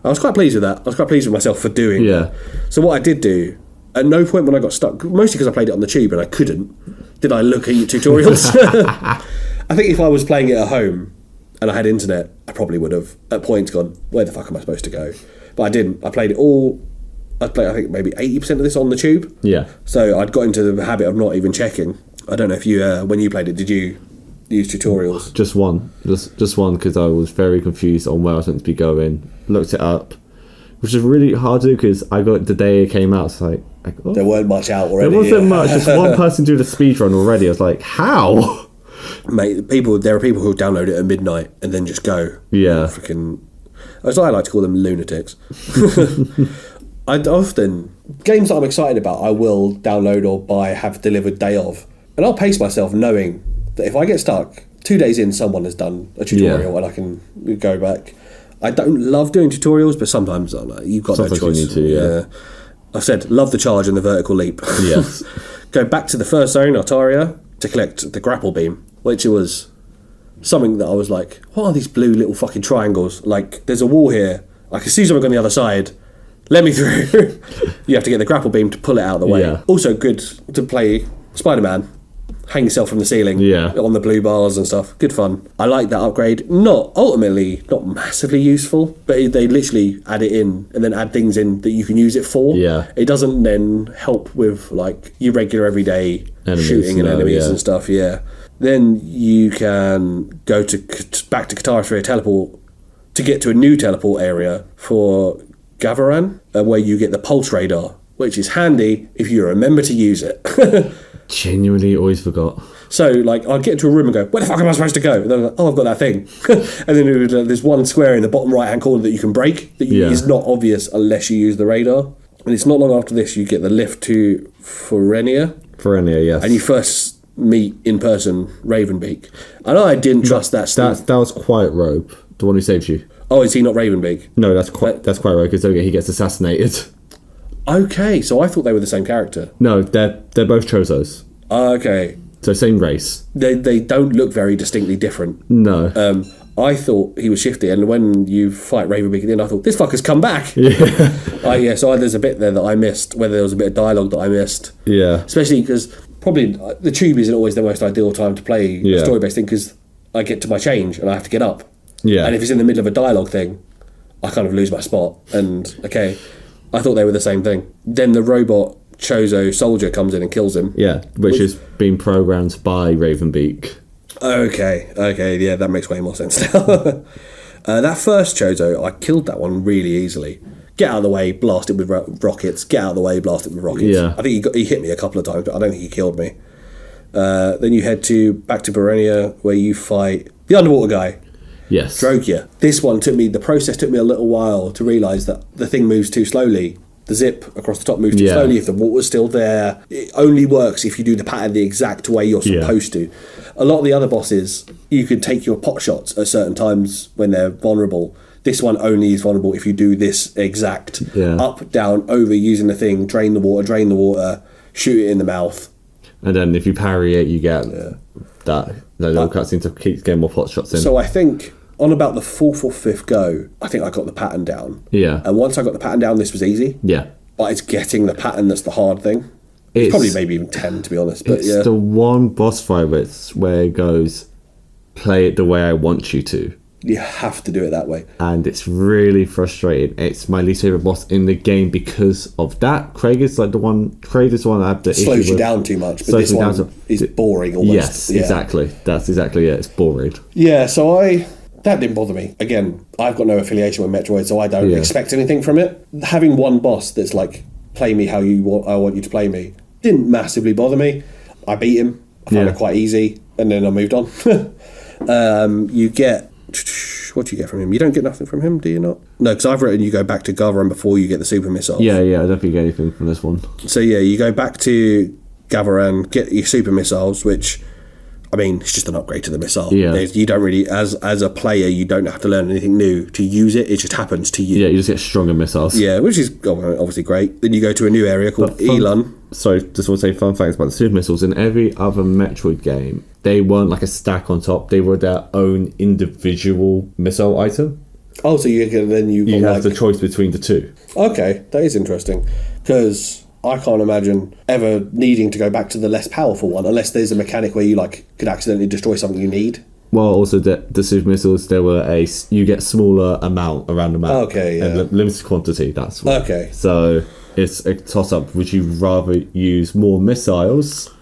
I was quite pleased with that. I was quite pleased with myself for doing that. So what I did do, at no point when I got stuck, mostly because I played it on the tube and I couldn't, did I look at tutorials. I think if I was playing it at home and I had internet, I probably would have at points gone, where the fuck am I supposed to go? But I didn't. I played it all... I think maybe 80% of this on the tube. Yeah. So I'd got into the habit of not even checking. I don't know if you, when you played it, did you use tutorials? Just one because I was very confused on where I was meant to be going. Looked it up, which is really hard to do because I got the day it came out. So there weren't much out already. There wasn't much. Just one person doing the speed run already. I was like, how? Mate, there are people who download it at midnight and then just go. Yeah. Freaking, as I like to call them, lunatics. I'd often, games that I'm excited about, I will download or buy, have delivered day of. And I'll pace myself knowing that if I get stuck, 2 days in, someone has done a tutorial and I can go back. I don't love doing tutorials, but sometimes I'm like, you've got sometimes no choice. You need to, yeah. I've said, love the charge and the vertical leap. Yes. Go back to the first zone, Altaria, to collect the grapple beam, which was something that I was like, what are these blue little fucking triangles? Like, there's a wall here. I can see something on the other side. Let me through. You have to get the grapple beam to pull it out of the way. Yeah. Also good to play Spider-Man. Hang yourself from the ceiling on the blue bars and stuff. Good fun. I like that upgrade. Not massively useful, but they literally add it in and then add things in that you can use it for. Yeah. It doesn't then help with like your regular everyday shooting and enemies and stuff. Yeah. Then you can go back to Katara through a teleport to get to a new teleport area for Gavaran, where you get the pulse radar, which is handy if you remember to use it. Genuinely always forgot. So, like, I'd get into a room and go, where the fuck am I supposed to go? And then I'm like, oh, I've got that thing. And then there's one square in the bottom right-hand corner that you can break that is not obvious unless you use the radar. And it's not long after this you get the lift to Forenia. Forenia, yes. And you first meet in person Ravenbeak. And I didn't trust that. That was Quiet Robe, the one who saved you. Oh, is he not Ravenbeak? No, that's Quiet Robe because he gets assassinated. Okay, so I thought they were the same character. No, they're both Chozos. Okay. So same race. They don't look very distinctly different. No. I thought he was shifty, and when you fight Ravenbeak at the end, I thought, this fucker's come back. Yeah. So there's a bit there that I missed, whether there was a bit of dialogue that I missed. Yeah. Especially because probably the tube isn't always the most ideal time to play a story-based thing, because I get to my change and I have to get up. Yeah. And if it's in the middle of a dialogue thing, I kind of lose my spot. And, okay, I thought they were the same thing. Then the robot Chozo soldier comes in and kills him. Yeah, which is being programmed by Ravenbeak. Okay, yeah, that makes way more sense now. That first Chozo, I killed that one really easily. Get out of the way, blast it with rockets. Get out of the way, blast it with rockets. Yeah. I think he hit me a couple of times, but I don't think he killed me. Then you head back to Barenia, where you fight the underwater guy. Yes. Drogia. The process took me a little while to realise that the thing moves too slowly. The zip across the top moves too slowly. If the water's still there, it only works if you do the pattern the exact way you're supposed to. A lot of the other bosses, you could take your pot shots at certain times when they're vulnerable. This one only is vulnerable if you do this exact up, down, over, using the thing, drain the water, shoot it in the mouth. And then if you parry it, you get that little cutscene to keep getting more pot shots in. So I think on about the fourth or fifth go, I think I got the pattern down. Yeah. And once I got the pattern down, this was easy. Yeah. But it's getting the pattern that's the hard thing. It's probably maybe even 10, to be honest. But it's the one boss fight where it goes, play it the way I want you to. You have to do it that way. And it's really frustrating. It's my least favourite boss in the game because of that. Craig is the one I have the issue with. Slows you down too much, but this one is boring almost. Yes, exactly. That's exactly it. It's boring. Yeah, so that didn't bother me. Again, I've got no affiliation with Metroid, so I don't expect anything from it. Having one boss that's like, play me how I want you to play me, didn't massively bother me. I beat him. I found it quite easy, and then I moved on. You get... What do you get from him? You don't get nothing from him, do you not? No, because I've written you go back to Gavaran before you get the super missiles. Yeah, I don't think you get anything from this one. So yeah, you go back to Gavaran, get your super missiles, which, I mean, it's just an upgrade to the missile. Yeah. You don't really, as a player, you don't have to learn anything new to use it. It just happens to you. Yeah, you just get stronger missiles. Yeah, which is obviously great. Then you go to a new area called Elon. So, just want to say fun facts about the super missiles. In every other Metroid game, they weren't like a stack on top. They were their own individual missile item. Oh, so you have the choice between the two. Okay, that is interesting. Because I can't imagine ever needing to go back to the less powerful one, unless there's a mechanic where you could accidentally destroy something you need. Well, also the super missiles, you get smaller amount around the map. Okay, yeah. And limited quantity, that's what. Okay. So it's a toss-up. Would you rather use more missiles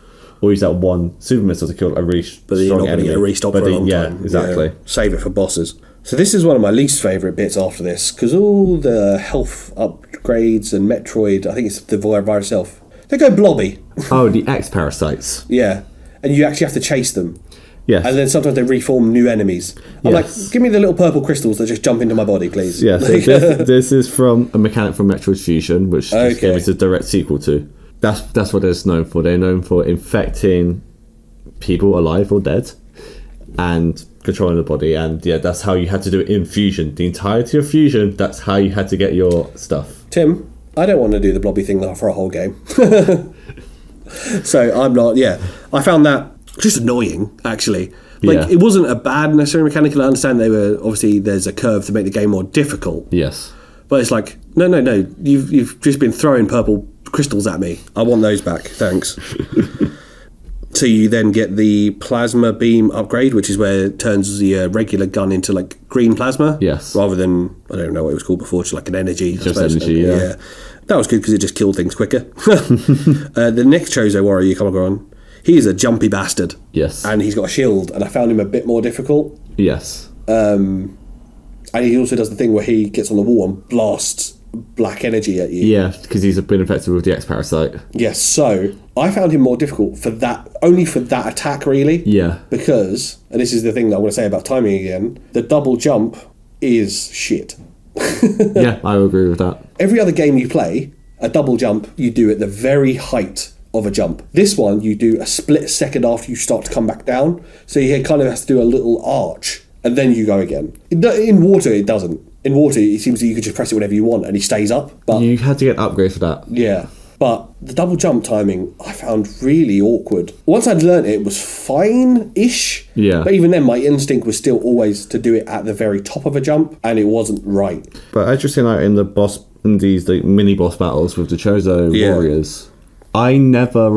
or use that one super missile to kill a really strong enemy? But you're not going to get a restock for a long time. Yeah, exactly. Yeah. Save it for bosses. So this is one of my least favourite bits after this, because all the health upgrades and Metroid, I think it's the virus itself, they go blobby. Oh, the X parasites. Yeah. And you actually have to chase them. Yes. And then sometimes they reform new enemies. I'm like, give me the little purple crystals that just jump into my body, please. Yeah, so this is from a mechanic from Metroid Fusion, which this game is a direct sequel to. That's what it's known for. They're known for infecting people alive or dead and controlling the body. And yeah, that's how you had to do it in Fusion. The entirety of Fusion, that's how you had to get your stuff. Tim, I don't want to do the blobby thing for a whole game. So I'm not, I found that just annoying, actually. Like, Yeah. it wasn't a bad necessary mechanic. I understand obviously there's a curve to make the game more difficult. Yes. But it's like, no. You've just been throwing purple crystals at me. I want those back. Thanks. So you then get the plasma beam upgrade, which is where it turns the regular gun into like green plasma. Yes. Rather than, I don't know what it was called before, just like an energy. Just energy, yeah. That was good because it just killed things quicker. The next Chozo warrior you come across, he's a jumpy bastard. Yes. And he's got a shield, and I found him a bit more difficult. Yes. And he also does the thing where he gets on the wall and blasts black energy at you. Yeah, because he's been infected with the X-Parasite. Yes, so I found him more difficult for that, only for that attack, really. Yeah. Because, and this is the thing that I want to say about timing again, the double jump is shit. Yeah, I would agree with that. Every other game you play, a double jump, you do at the very height of a jump. This one, you do a split second after you start to come back down. So you kind of have to do a little arch, and then you go again. In water, it doesn't. In water, it seems that you can just press it whenever you want, and he stays up. But You had to get an upgrade for that. yeah. But the double jump timing, I found really awkward. Once I'd learnt it, it was fine-ish. Yeah. But even then, my instinct was still always to do it at the very top of a jump, and it wasn't right. But as you're saying, like, in these like, mini-boss battles with the Chozo Yeah. warriors, I never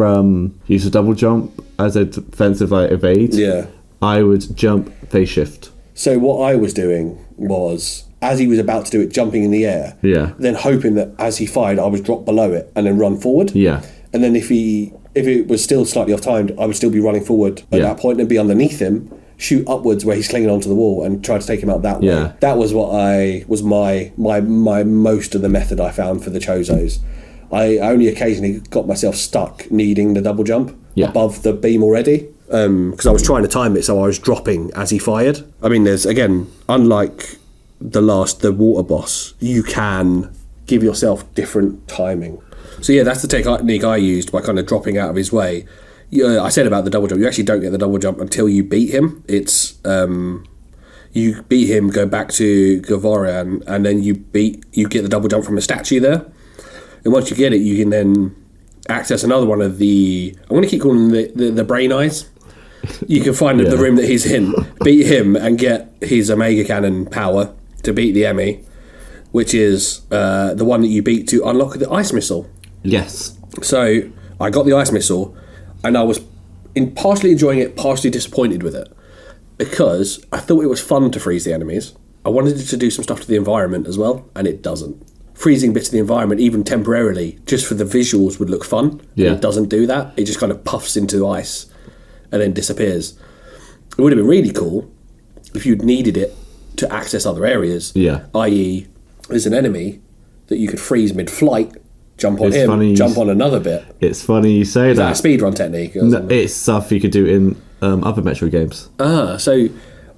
used a double jump as a defensive like, evade. Yeah. I would jump phase shift. So what I was doing was, as he was about to do it, jumping in the air, Yeah. then hoping that as he fired, I would drop below it and then run forward. Yeah. And then if it was still slightly off-timed, I would still be running forward at Yeah. that point and be underneath him, shoot upwards where he's clinging onto the wall and try to take him out that way. Yeah. That was what my most of the method I found for the Chozos. I only occasionally got myself stuck needing the double jump above the beam already. Because I was trying to time it so I was dropping as he fired. I mean, there's, again, unlike the water boss, you can give yourself different timing. So yeah, that's the technique I used by kind of dropping out of his way. I said about the double jump, you actually don't get the double jump until you beat him. It's you beat him, go back to Gavorian, and then you get the double jump from a statue there. And once you get it, you can then access another one of the, I'm going to keep calling them the brain eyes. You can find the room that he's in, beat him, and get his Omega Cannon power to beat the Emmy, which is the one that you beat to unlock the ice missile. Yes. So I got the ice missile, and I was partially enjoying it, partially disappointed with it, because I thought it was fun to freeze the enemies. I wanted it to do some stuff to the environment as well, and it doesn't. Freezing bits of the environment, even temporarily, just for the visuals would look fun. Yeah. It doesn't do that. It just kind of puffs into ice and then disappears. It would have been really cool if you'd needed it to access other areas. Yeah. I.e., there's an enemy that you could freeze mid-flight, jump on It's him, funny jump on another bit. It's funny you say Is that that. a speedrun technique? Or No, something? it's stuff you could do in other Metroid games. So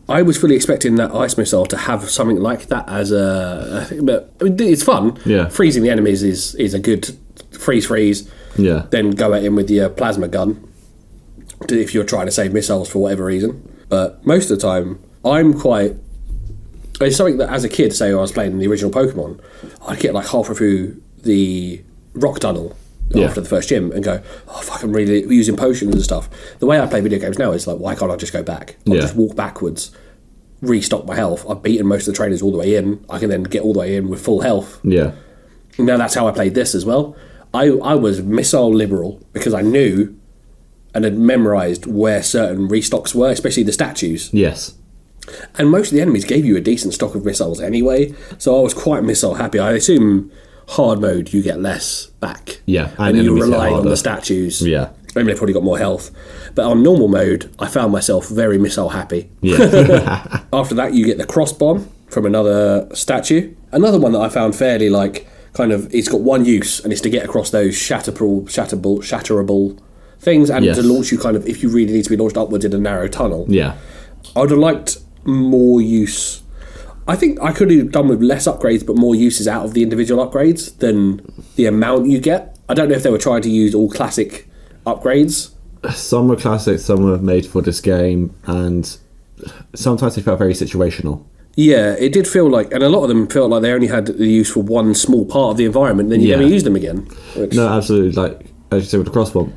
I was fully expecting that ice missile to have something like that as but I mean, it's fun. Yeah. Freezing the enemies is a good freeze. Yeah. Then go at him with your plasma gun if you're trying to save missiles for whatever reason. But most of the time, it's something that as a kid, say I was playing the original Pokemon, I'd get like halfway through the rock tunnel after the first gym and go, oh fuck, I'm really using potions and stuff. The way I play video games now is like, why can't I just go back? I'll just walk backwards, restock my health. I've beaten most of the trainers all the way in. I can then get all the way in with full health. Yeah. Now that's how I played this as well. I was missile liberal because I knew and had memorised where certain restocks were, especially the statues. Yes. And most of the enemies gave you a decent stock of missiles anyway, so I was quite missile happy. I assume hard mode you get less back. Yeah, and you enemies get rely on harder. the statues. Yeah. I mean, they've probably got more health. But on normal mode, I found myself very missile happy. Yeah. After that, you get the cross bomb from another statue. Another one that I found fairly it's got one use, and it's to get across those shatterable things, and Yes. to launch you if you really need to be launched upwards in a narrow tunnel. Yeah. I would have liked more use. I think I could have done with less upgrades, but more uses out of the individual upgrades than the amount you get. I don't know if they were trying to use all classic upgrades. Some were classic, some were made for this game, and sometimes they felt very situational. Yeah, it did feel like, and a lot of them felt like they only had the use for one small part of the environment, then you never use them again. No, absolutely. Like, as you said with the crossbow,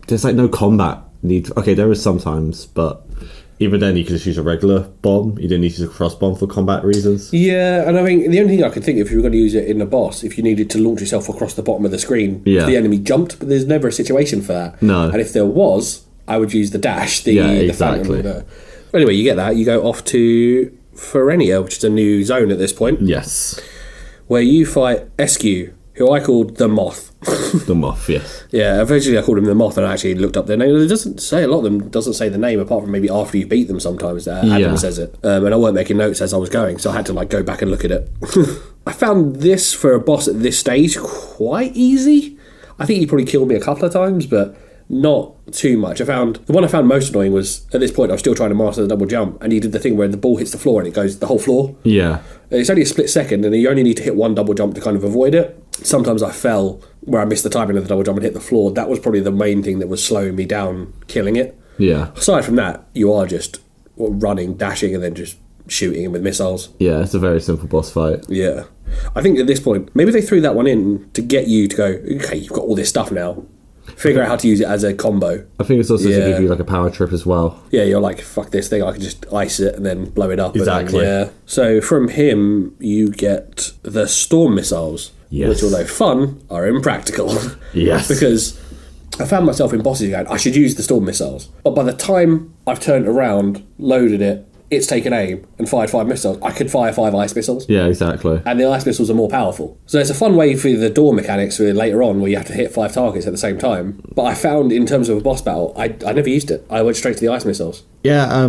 there's like no combat need... Okay, there is sometimes, but even then you could just use a regular bomb. You didn't need to use a cross bomb for combat reasons. Yeah, and I mean, the only thing I could think if you were going to use it in a boss, if you needed to launch yourself across the bottom of the screen, if the enemy jumped, but there's never a situation for that. No. And if there was, I would use the dash, the exactly. Phantom. Anyway, you get that. You go off to Ferenia, which is a new zone at this point. Yes. Where you fight Eskew, who I called the Moth. The Moth, yes. Yeah, eventually I called him the Moth and I actually looked up their name. It doesn't say a lot of them, doesn't say the name apart from maybe after you beat them sometimes. Adam says it. And I weren't making notes as I was going, so I had to go back and look at it. I found this for a boss at this stage quite easy. I think he probably killed me a couple of times, but not too much. The one I found most annoying was, at this point I was still trying to master the double jump, and he did the thing where the ball hits the floor and it goes the whole floor. Yeah. It's only a split second and you only need to hit one double jump to kind of avoid it. Sometimes I fell where I missed the timing of the double jump and hit the floor. That was probably the main thing that was slowing me down, killing it. Yeah. Aside from that, you are just running, dashing, and then just shooting him with missiles. Yeah, it's a very simple boss fight. Yeah. I think at this point, maybe they threw that one in to get you to go, okay, you've got all this stuff now. Figure out how to use it as a combo. I think it's also to give you a power trip as well. Yeah, you're like, fuck this thing, I can just ice it and then blow it up. Exactly. Then, so from him, you get the storm missiles, which, although fun, are impractical. Yes. Because I found myself in bosses going, I should use the storm missiles. But by the time I've turned around, loaded it, it's taken aim and fired 5 missiles. I could fire 5 ice missiles. Yeah, exactly. And the ice missiles are more powerful. So it's a fun way for the door mechanics for later on where you have to hit 5 targets at the same time. But I found in terms of a boss battle, I never used it. I went straight to the ice missiles. Yeah,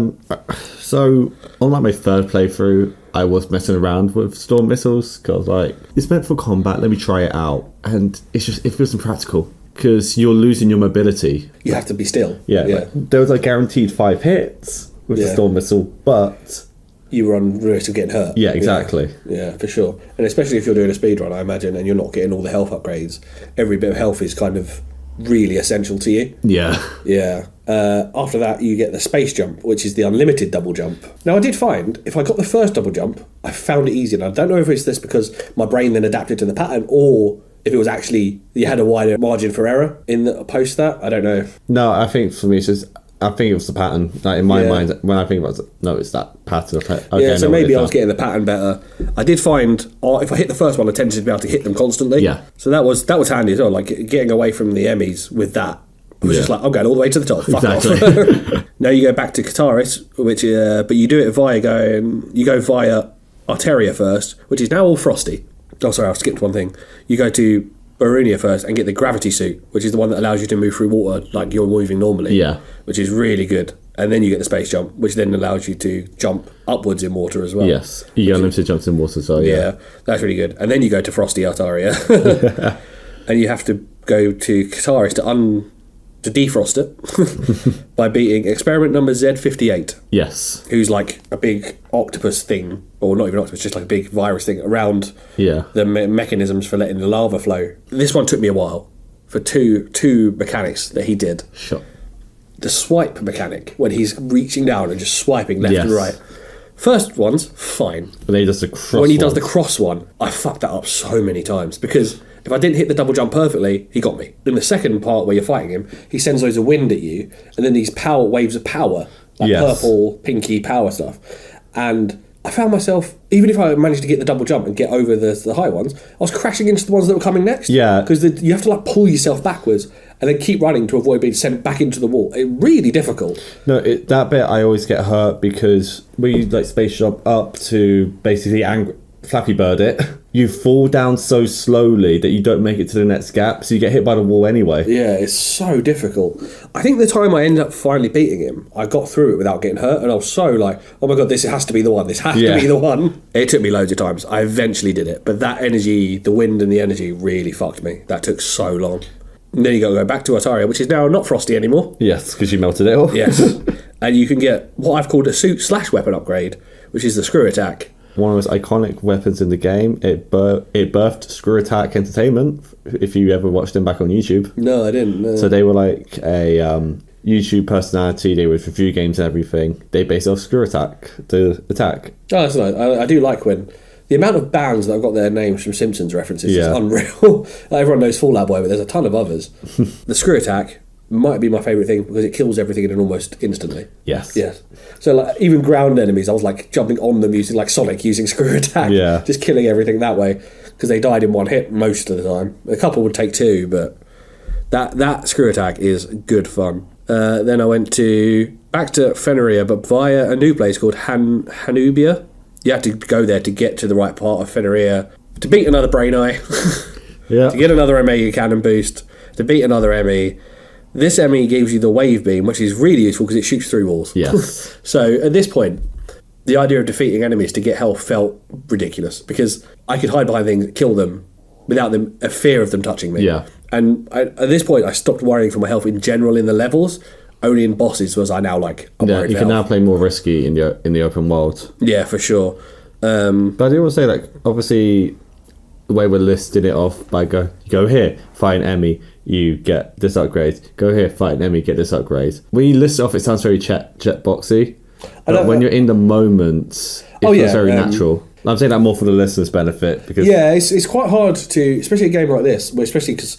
so on my third playthrough, I was messing around with storm missiles because it's meant for combat, let me try it out. And it feels impractical because you're losing your mobility. You have to be still. Yeah. There was guaranteed 5 hits with the storm missile, but you were on risk of getting hurt. Yeah, exactly. Yeah, for sure. And especially if you're doing a speedrun, I imagine, and you're not getting all the health upgrades, every bit of health is kind of really essential to you. Yeah. Yeah. After that, you get the space jump, which is the unlimited double jump. Now, I did find, if I got the first double jump, I found it easy. And I don't know if it's this because my brain then adapted to the pattern, or if it was actually, you had a wider margin for error in the post that. I don't know. No, I think for me, it's just... I think it was the pattern. In my mind, when I think about it, no, it's that pattern. Okay, so maybe I was getting the pattern better. I did find, if I hit the first one, I tended to be able to hit them constantly. Yeah. So that was handy as well. Getting away from the Emmys with that was just I'm going all the way to the top. Fuck off. Now you go back to Kataris, which but you do it you go via Arteria first, which is now all frosty. Oh, sorry, I skipped one thing. You go to Barunia first and get the gravity suit, which is the one that allows you to move through water like you're moving normally. Yeah. Which is really good. And then you get the space jump, which then allows you to jump upwards in water as well. Yes. You get unlimited jumps in water, so yeah, that's really good. And then you go to Frosty Artaria. And you have to go to Kataris to defrost it by beating experiment number Z58. Yes. Who's like a big octopus thing, or not even octopus, just like a big virus thing around the mechanisms for letting the lava flow. This one took me a while for two mechanics that he did. Sure. The swipe mechanic, when he's reaching down and just swiping left and right. First one's fine. But then he does the cross When he does the cross one, I fucked that up so many times because if I didn't hit the double jump perfectly, he got me. In the second part where you're fighting him, he sends loads of wind at you, and then these waves of power, purple, pinky power stuff. And I found myself, even if I managed to get the double jump and get over the high ones, I was crashing into the ones that were coming next. Yeah. Because you have to pull yourself backwards and then keep running to avoid being sent back into the wall. It's really difficult. No, that bit I always get hurt because when you space jump up to basically Flappy Bird it, you fall down so slowly that you don't make it to the next gap, so you get hit by the wall anyway. Yeah, it's so difficult. I think the time I ended up finally beating him, I got through it without getting hurt, and I was so oh my god, this has to be the one, this has to be the one. It took me loads of times. I eventually did it, but that energy, the wind and the energy really fucked me. That took so long. And then you got to go back to Artaria, which is now not frosty anymore. Yes, because you melted it off. Yes. And you can get what I've called a suit/weapon upgrade, which is the screw attack. One of the most iconic weapons in the game. It birthed Screw Attack Entertainment, if you ever watched them back on YouTube. No, I didn't. No. So they were like a YouTube personality. They would review games and everything. They based off Screw Attack, the attack. Oh, that's nice. I do like when... The amount of bands that have got their names from Simpsons references is unreal. Everyone knows Fall Out Boy, but there's a ton of others. The screw attack, might be my favourite thing because it kills everything in an almost instantly. Yes. Yes. So like even ground enemies, I was like jumping on them using like Sonic using screw attack. Yeah. Just killing everything that way because they died in one hit most of the time. A couple would take two, but that screw attack is good fun. Then I went back to Feneria, but via a new place called Hanubia. You have to go there to get to the right part of Feneria to beat another Brain Eye, Yeah. to get another Omega Cannon boost, to beat another Emmy. This Emmy gives you the wave beam, which is really useful because it shoots through walls. Yes. So at this point, the idea of defeating enemies to get health felt ridiculous because I could hide behind things, kill them, without a fear of them touching me. Yeah. And at this point, I stopped worrying for my health in general in the levels. Only in bosses was I now like, I'm Yeah, worried you for can now health. play more risky in the open world. Yeah, for sure. But I do want to say, like, obviously, the way we're listing it off by you go here, fight an Emmy, you get this upgrade. Go here, fight an Emmy, get this upgrade. When you list it off, it sounds very checkboxy. But when you're in the moment, it feels very natural. I'm saying that more for the listeners' benefit because it's quite hard to, especially a game like this, especially because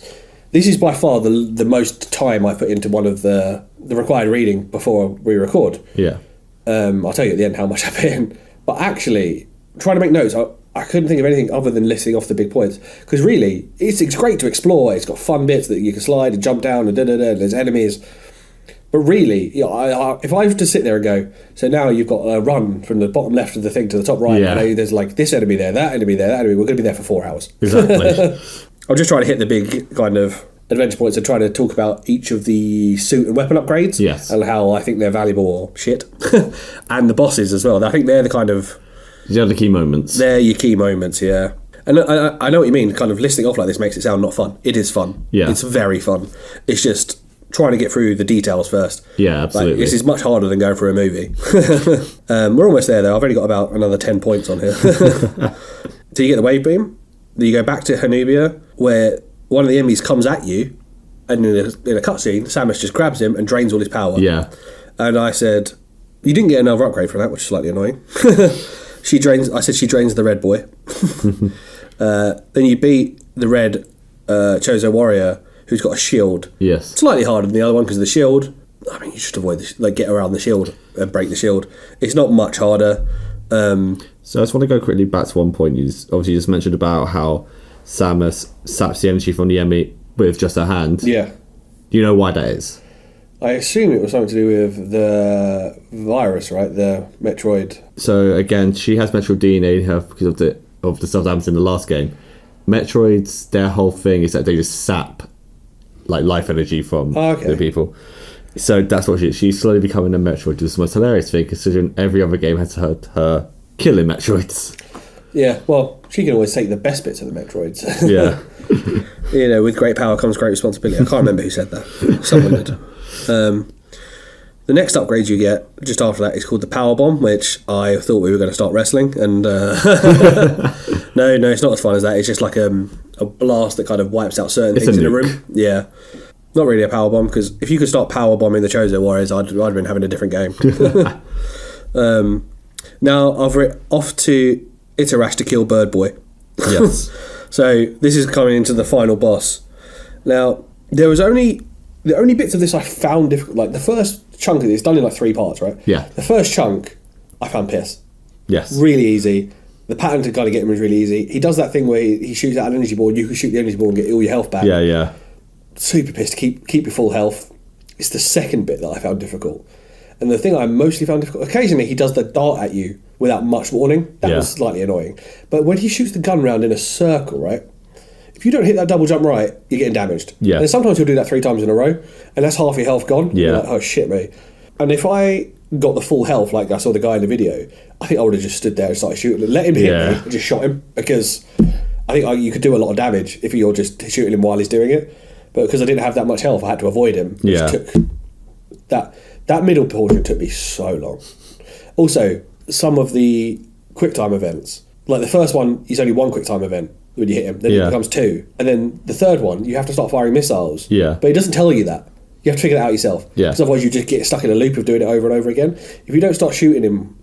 this is by far the most time I put into one of the required reading before we record. Yeah. I'll tell you at the end how much I put in. But actually, trying to make notes, I couldn't think of anything other than listing off the big points. Because really, it's great to explore. It's got fun bits that you can slide and jump down and there's enemies. But really, if I have to sit there and go, so now you've got a run from the bottom left of the thing to the top right. Yeah. I know there's like this enemy there, that enemy there, that enemy. We're going to be there for 4 hours. Exactly. I'm just trying to hit the big kind of adventure points and trying to talk about each of the suit and weapon upgrades. Yes. And how I think they're valuable or shit. And the bosses as well. I think they're the kind of... These are the key moments. They're your key moments, yeah. And I know what you mean. Kind of listing off like this makes it sound not fun. It is fun. Yeah. It's very fun. It's just trying to get through the details first. Yeah, absolutely. Like, this is much harder than going through a movie. We're almost there, though. I've only got about another 10 points on here. So you get the wave beam. Then you go back to Hanubia, where one of the enemies comes at you, and in a cutscene, Samus just grabs him and drains all his power. Yeah. And I said, you didn't get another upgrade for that, which is slightly annoying. I said she drains the red boy. Then you beat the red Chozo warrior, who's got a shield. Yes. Slightly harder than the other one because of the shield. I mean, you just avoid get around the shield and break the shield. It's not much harder. So I just want to go quickly back to one point. You just mentioned about how Samus saps the energy from the Emmy with just her hand. Yeah. Do you know why that is? I assume it was something to do with the virus, right? The Metroid. So again, she has Metroid DNA in her because of the stuff that happens in the last game. Metroids, their whole thing is that they just sap like life energy from the people. So that's what she's slowly becoming a Metroid. Which is the most hilarious thing, considering every other game has heard her killing Metroids. Yeah, well, she can always take the best bits of the Metroids. Yeah. With great power comes great responsibility. I can't remember who said that. Someone did. The next upgrade you get just after that is called the Power Bomb, which I thought we were going to start wrestling, and no, it's not as fun as that. It's just like a blast that kind of wipes out certain things in the room. Yeah, not really a power bomb, because if you could start power bombing the Chozo Warriors, I'd have been having a different game. Now off to Itarash to kill Bird Boy. Yes. So this is coming into the final boss. Now there was the only bits of this I found difficult. Like the first chunk of this, done in like 3 parts, right? Yeah. The first chunk I found piss. Yes. Really easy. The pattern to kind of get him is really easy. He does that thing where he shoots out an energy ball, and you can shoot the energy ball and get all your health back. Yeah, yeah. Super pissed to keep your full health. It's the second bit that I found difficult. And the thing I mostly found difficult, occasionally he does the dart at you without much warning. That was slightly annoying. But when he shoots the gun round in a circle, right? If you don't hit that double jump right, you're getting damaged. Yeah. And sometimes he'll do that 3 times in a row, and that's half your health gone. Yeah. You're like, oh shit, me. And if I got the full health like I saw the guy in the video, I think I would have just stood there and started shooting. Let him hit me and just shot him, because I think you could do a lot of damage if you're just shooting him while he's doing it. But because I didn't have that much health, I had to avoid him. Which took that middle portion took me so long. Also, some of the QuickTime events, like the first one is only 1 QuickTime event when you hit him, then it becomes 2, and then the third one you have to start firing missiles. Yeah. But it doesn't tell you that. You have to figure it out yourself. Yeah. Because otherwise you just get stuck in a loop of doing it over and over again. If you don't start shooting him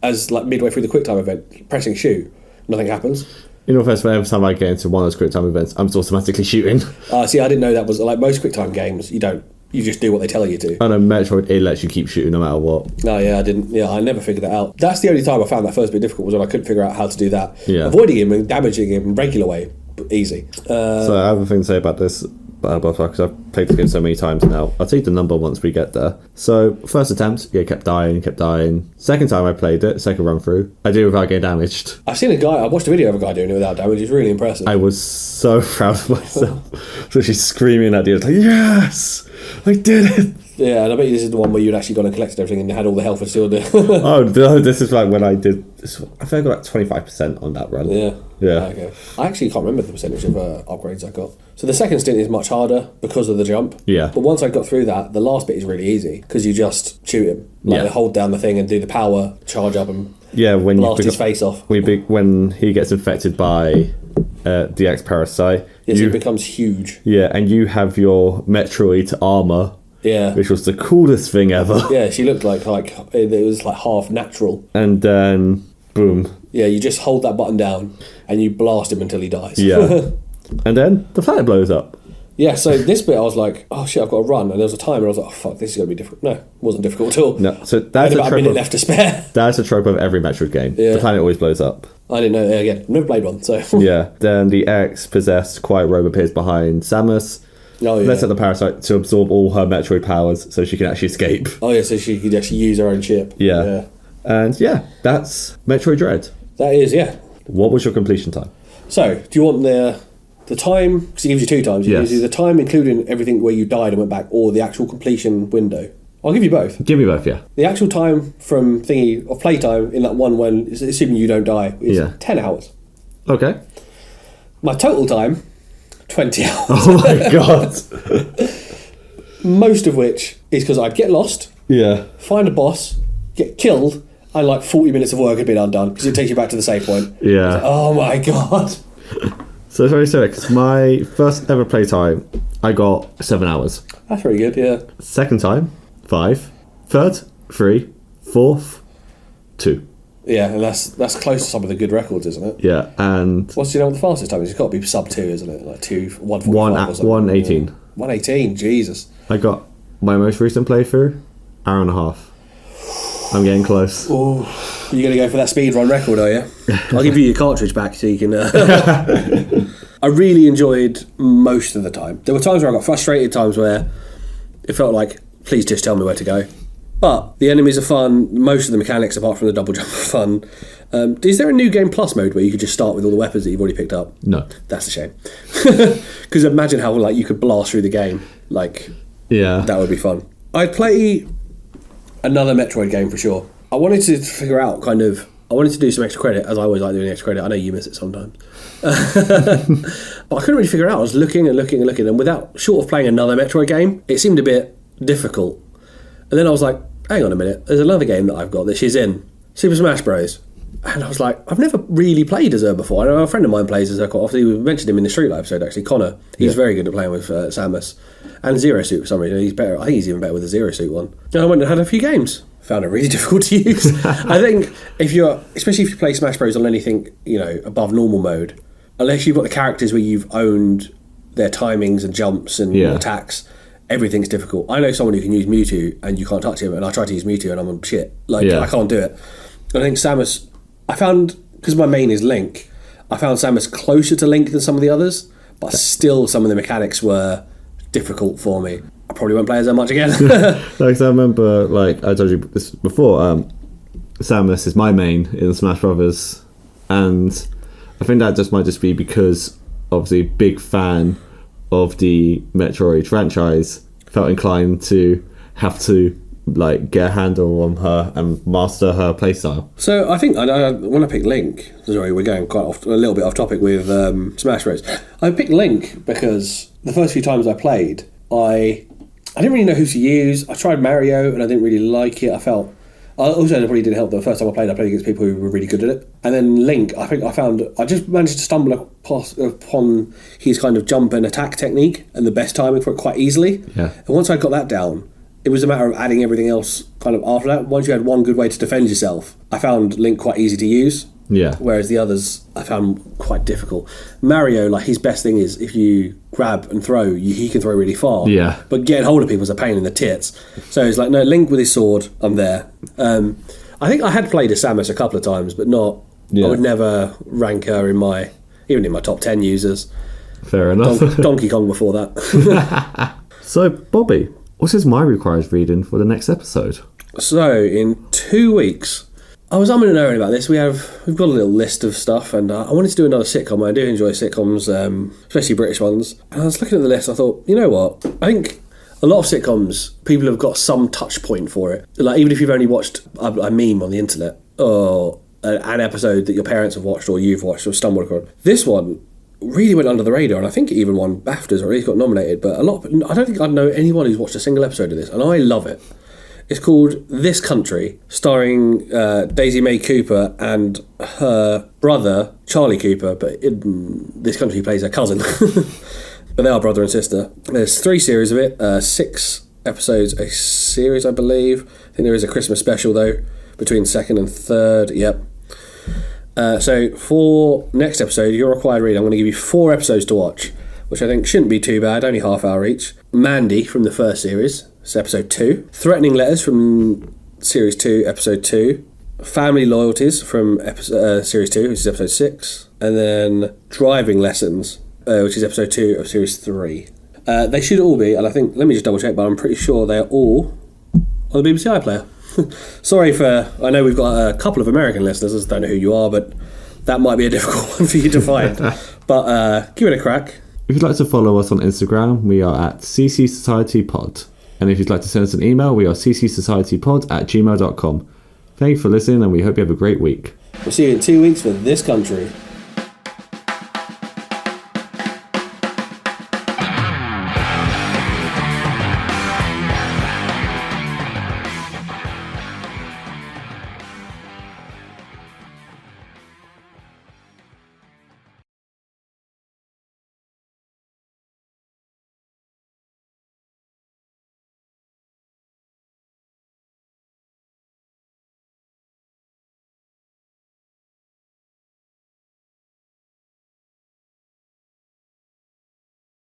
as like midway through the QuickTime event, pressing shoot, nothing happens. You know, first, every time I get into one of those QuickTime events, I'm just automatically shooting. See, I didn't know that was like most QuickTime games. You don't You just do what they tell you to. On a Metroid, it lets you keep shooting no matter what. No, yeah, I didn't. Yeah, I never figured that out. That's the only time I found that first bit difficult, was when I couldn't figure out how to do that. Yeah. Avoiding him and damaging him in regular way, easy. So I have a thing to say about this, because I've played this game so many times now. I'll take the number once we get there. So first attempt, kept dying. Second time I played it, second run through, I did it without getting damaged. I watched a video of a guy doing it without damage. It's really impressive. I was so proud of myself. So she's screaming at you, like, yes, I did it. Yeah, and I bet you this is the one where you'd actually gone and collected everything and had all the health and still do. Oh, no, this is like when I did this. I think I got like 25% on that run. Yeah. Okay. I actually can't remember the percentage of upgrades I got. So the second stint is much harder because of the jump. Yeah. But once I got through that, the last bit is really easy because you just shoot him. Hold down the thing and do the power, charge up and when blast his face off. When he gets infected by the X-Parasite. Yes, it becomes huge. Yeah, and you have your Metroid armor. Yeah. Which was the coolest thing ever. Yeah, she looked like it was like half natural. And then, boom. Yeah, you just hold that button down and you blast him until he dies. Yeah. And then the planet blows up. Yeah, so this bit I was like, oh shit, I've got to run. And there was a timer and I was like, oh fuck, this is going to be difficult. No, it wasn't difficult at all. No, so that's I had about a minute left to spare. That's a trope of every Metroid game. Yeah. The planet always blows up. I didn't know. Again, I've never played one, so. Yeah, then the X-possessed Quiet Robe appears behind Samus. Oh, yeah. Let's set the parasite to absorb all her Metroid powers so she can actually escape. Oh yeah, so she could actually use her own chip. Yeah. And yeah, that's Metroid Dread. That is, yeah. What was your completion time? So, do you want the time, because it gives you 2 times, it Yes. gives you the time including everything where you died and went back, or the actual completion window? I'll give you both. Give me both, yeah. The actual time from thingy, of playtime in that one when, assuming you don't die, is 10 hours. Okay. My total time, 20 hours. Oh my god. Most of which is because I'd get lost, find a boss, get killed, and like 40 minutes of work had been undone because it takes you back to the save point. Yeah. Like, oh my god. So it's very silly because my first ever playtime, I got 7 hours. That's very good, yeah. Second time, 5. Third, 3. Fourth, 2. Yeah, and that's close to some of the good records, isn't it? Yeah, and What the fastest time is? It's got to be sub 2, isn't it? Like 1:45 or something. 1:18. 1:18, Jesus. I got my most recent playthrough, hour and a half. I'm getting close. Oh, you're going to go for that speed run record, are you? I'll give you your cartridge back so you can... I really enjoyed most of the time. There were times where I got frustrated, times where it felt like, please just tell me where to go. But the enemies are fun. Most of the mechanics, apart from the double jump, are fun. Is there a new game plus mode where you could just start with all the weapons that you've already picked up? No. That's a shame. Because imagine how you could blast through the game. That would be fun. I'd play another Metroid game for sure. I wanted to figure out I wanted to do some extra credit, as I always like doing extra credit. I know you miss it sometimes. But I couldn't really figure it out. I was looking, and without, short of playing another Metroid game, it seemed a bit difficult. And then I was like, hang on a minute, there's another game that I've got that she's in, Super Smash Bros. And I was like, I've never really played as her before. I know a friend of mine plays as her quite often. We mentioned him in the Streetlight episode, actually, Connor. He's very good at playing with Samus. And Zero Suit, for some reason. He's better. I think he's even better with the Zero Suit one. And I went and had a few games. Found it really difficult to use. I think especially if you play Smash Bros on anything, above normal mode, unless you've got the characters where you've owned their timings and jumps and attacks, everything's difficult. I know someone who can use Mewtwo and you can't touch him, and I tried to use Mewtwo and I'm shit. I can't do it. And I think Samus, I found, because my main is Link, I found Samus closer to Link than some of the others, but still some of the mechanics were difficult for me. I probably won't play as that much again. I remember, I told you this before, Samus is my main in Smash Brothers, and I think that might just be because, obviously, big fan of the Metroid franchise, felt inclined to have to get a handle on her and master her playstyle. So I think when I picked Link, sorry, we're going a little bit off topic with Smash Bros. I picked Link because the first few times I played, I didn't really know who to use. I tried Mario and I didn't really like it. It probably didn't help. The first time I played against people who were really good at it. And then Link, I just managed to stumble upon his kind of jump and attack technique and the best timing for it quite easily. Yeah. And once I got that down, it was a matter of adding everything else kind of after that. Once you had one good way to defend yourself, I found Link quite easy to use. Yeah. Whereas the others I found quite difficult. Mario, like his best thing is if you grab and throw, he can throw really far. Yeah. But getting hold of people is a pain in the tits. So it's like, no, Link with his sword, I'm there. I think I had played as Samus a couple of times, but not. Yeah. I would never rank her even in my top 10 users. Fair enough. Donkey Kong before that. So, Bobby, what is my required reading for the next episode? So, in 2 weeks, I was umming and ahhing about this. We've got a little list of stuff, and I wanted to do another sitcom. I do enjoy sitcoms, especially British ones. And I was looking at the list, I thought, you know what? I think a lot of sitcoms, people have got some touch point for it. Like, even if you've only watched a meme on the internet, or an episode that your parents have watched, or you've watched, or stumbled across. This one really went under the radar, and I think it even won BAFTAs, or at least got nominated. But I don't think I know anyone who's watched a single episode of this, and I love it. It's called This Country, starring Daisy May Cooper and her brother, Charlie Cooper, but in This Country he plays her cousin. But they are brother and sister. There's 3 series of it, 6 episodes a series, I believe. I think there is a Christmas special, though, between 2nd and 3rd. Yep. So for next episode, your required read, I'm going to give you 4 episodes to watch, which I think shouldn't be too bad, only half hour each. Mandy from the first series. It's episode 2. Threatening Letters from series 2, episode 2. Family Loyalties from series 2, which is episode 6. And then Driving Lessons, which is episode 2 of series 3. They should all be, and I think, let me just double check, but I'm pretty sure they're all on the BBC iPlayer. Sorry I know we've got a couple of American listeners, I just don't know who you are, but that might be a difficult one for you to find. But give it a crack. If you'd like to follow us on Instagram, we are at CC Society Pod. And if you'd like to send us an email, we are ccsocietypod@gmail.com. Thank you for listening, and we hope you have a great week. We'll see you in 2 weeks for This Country.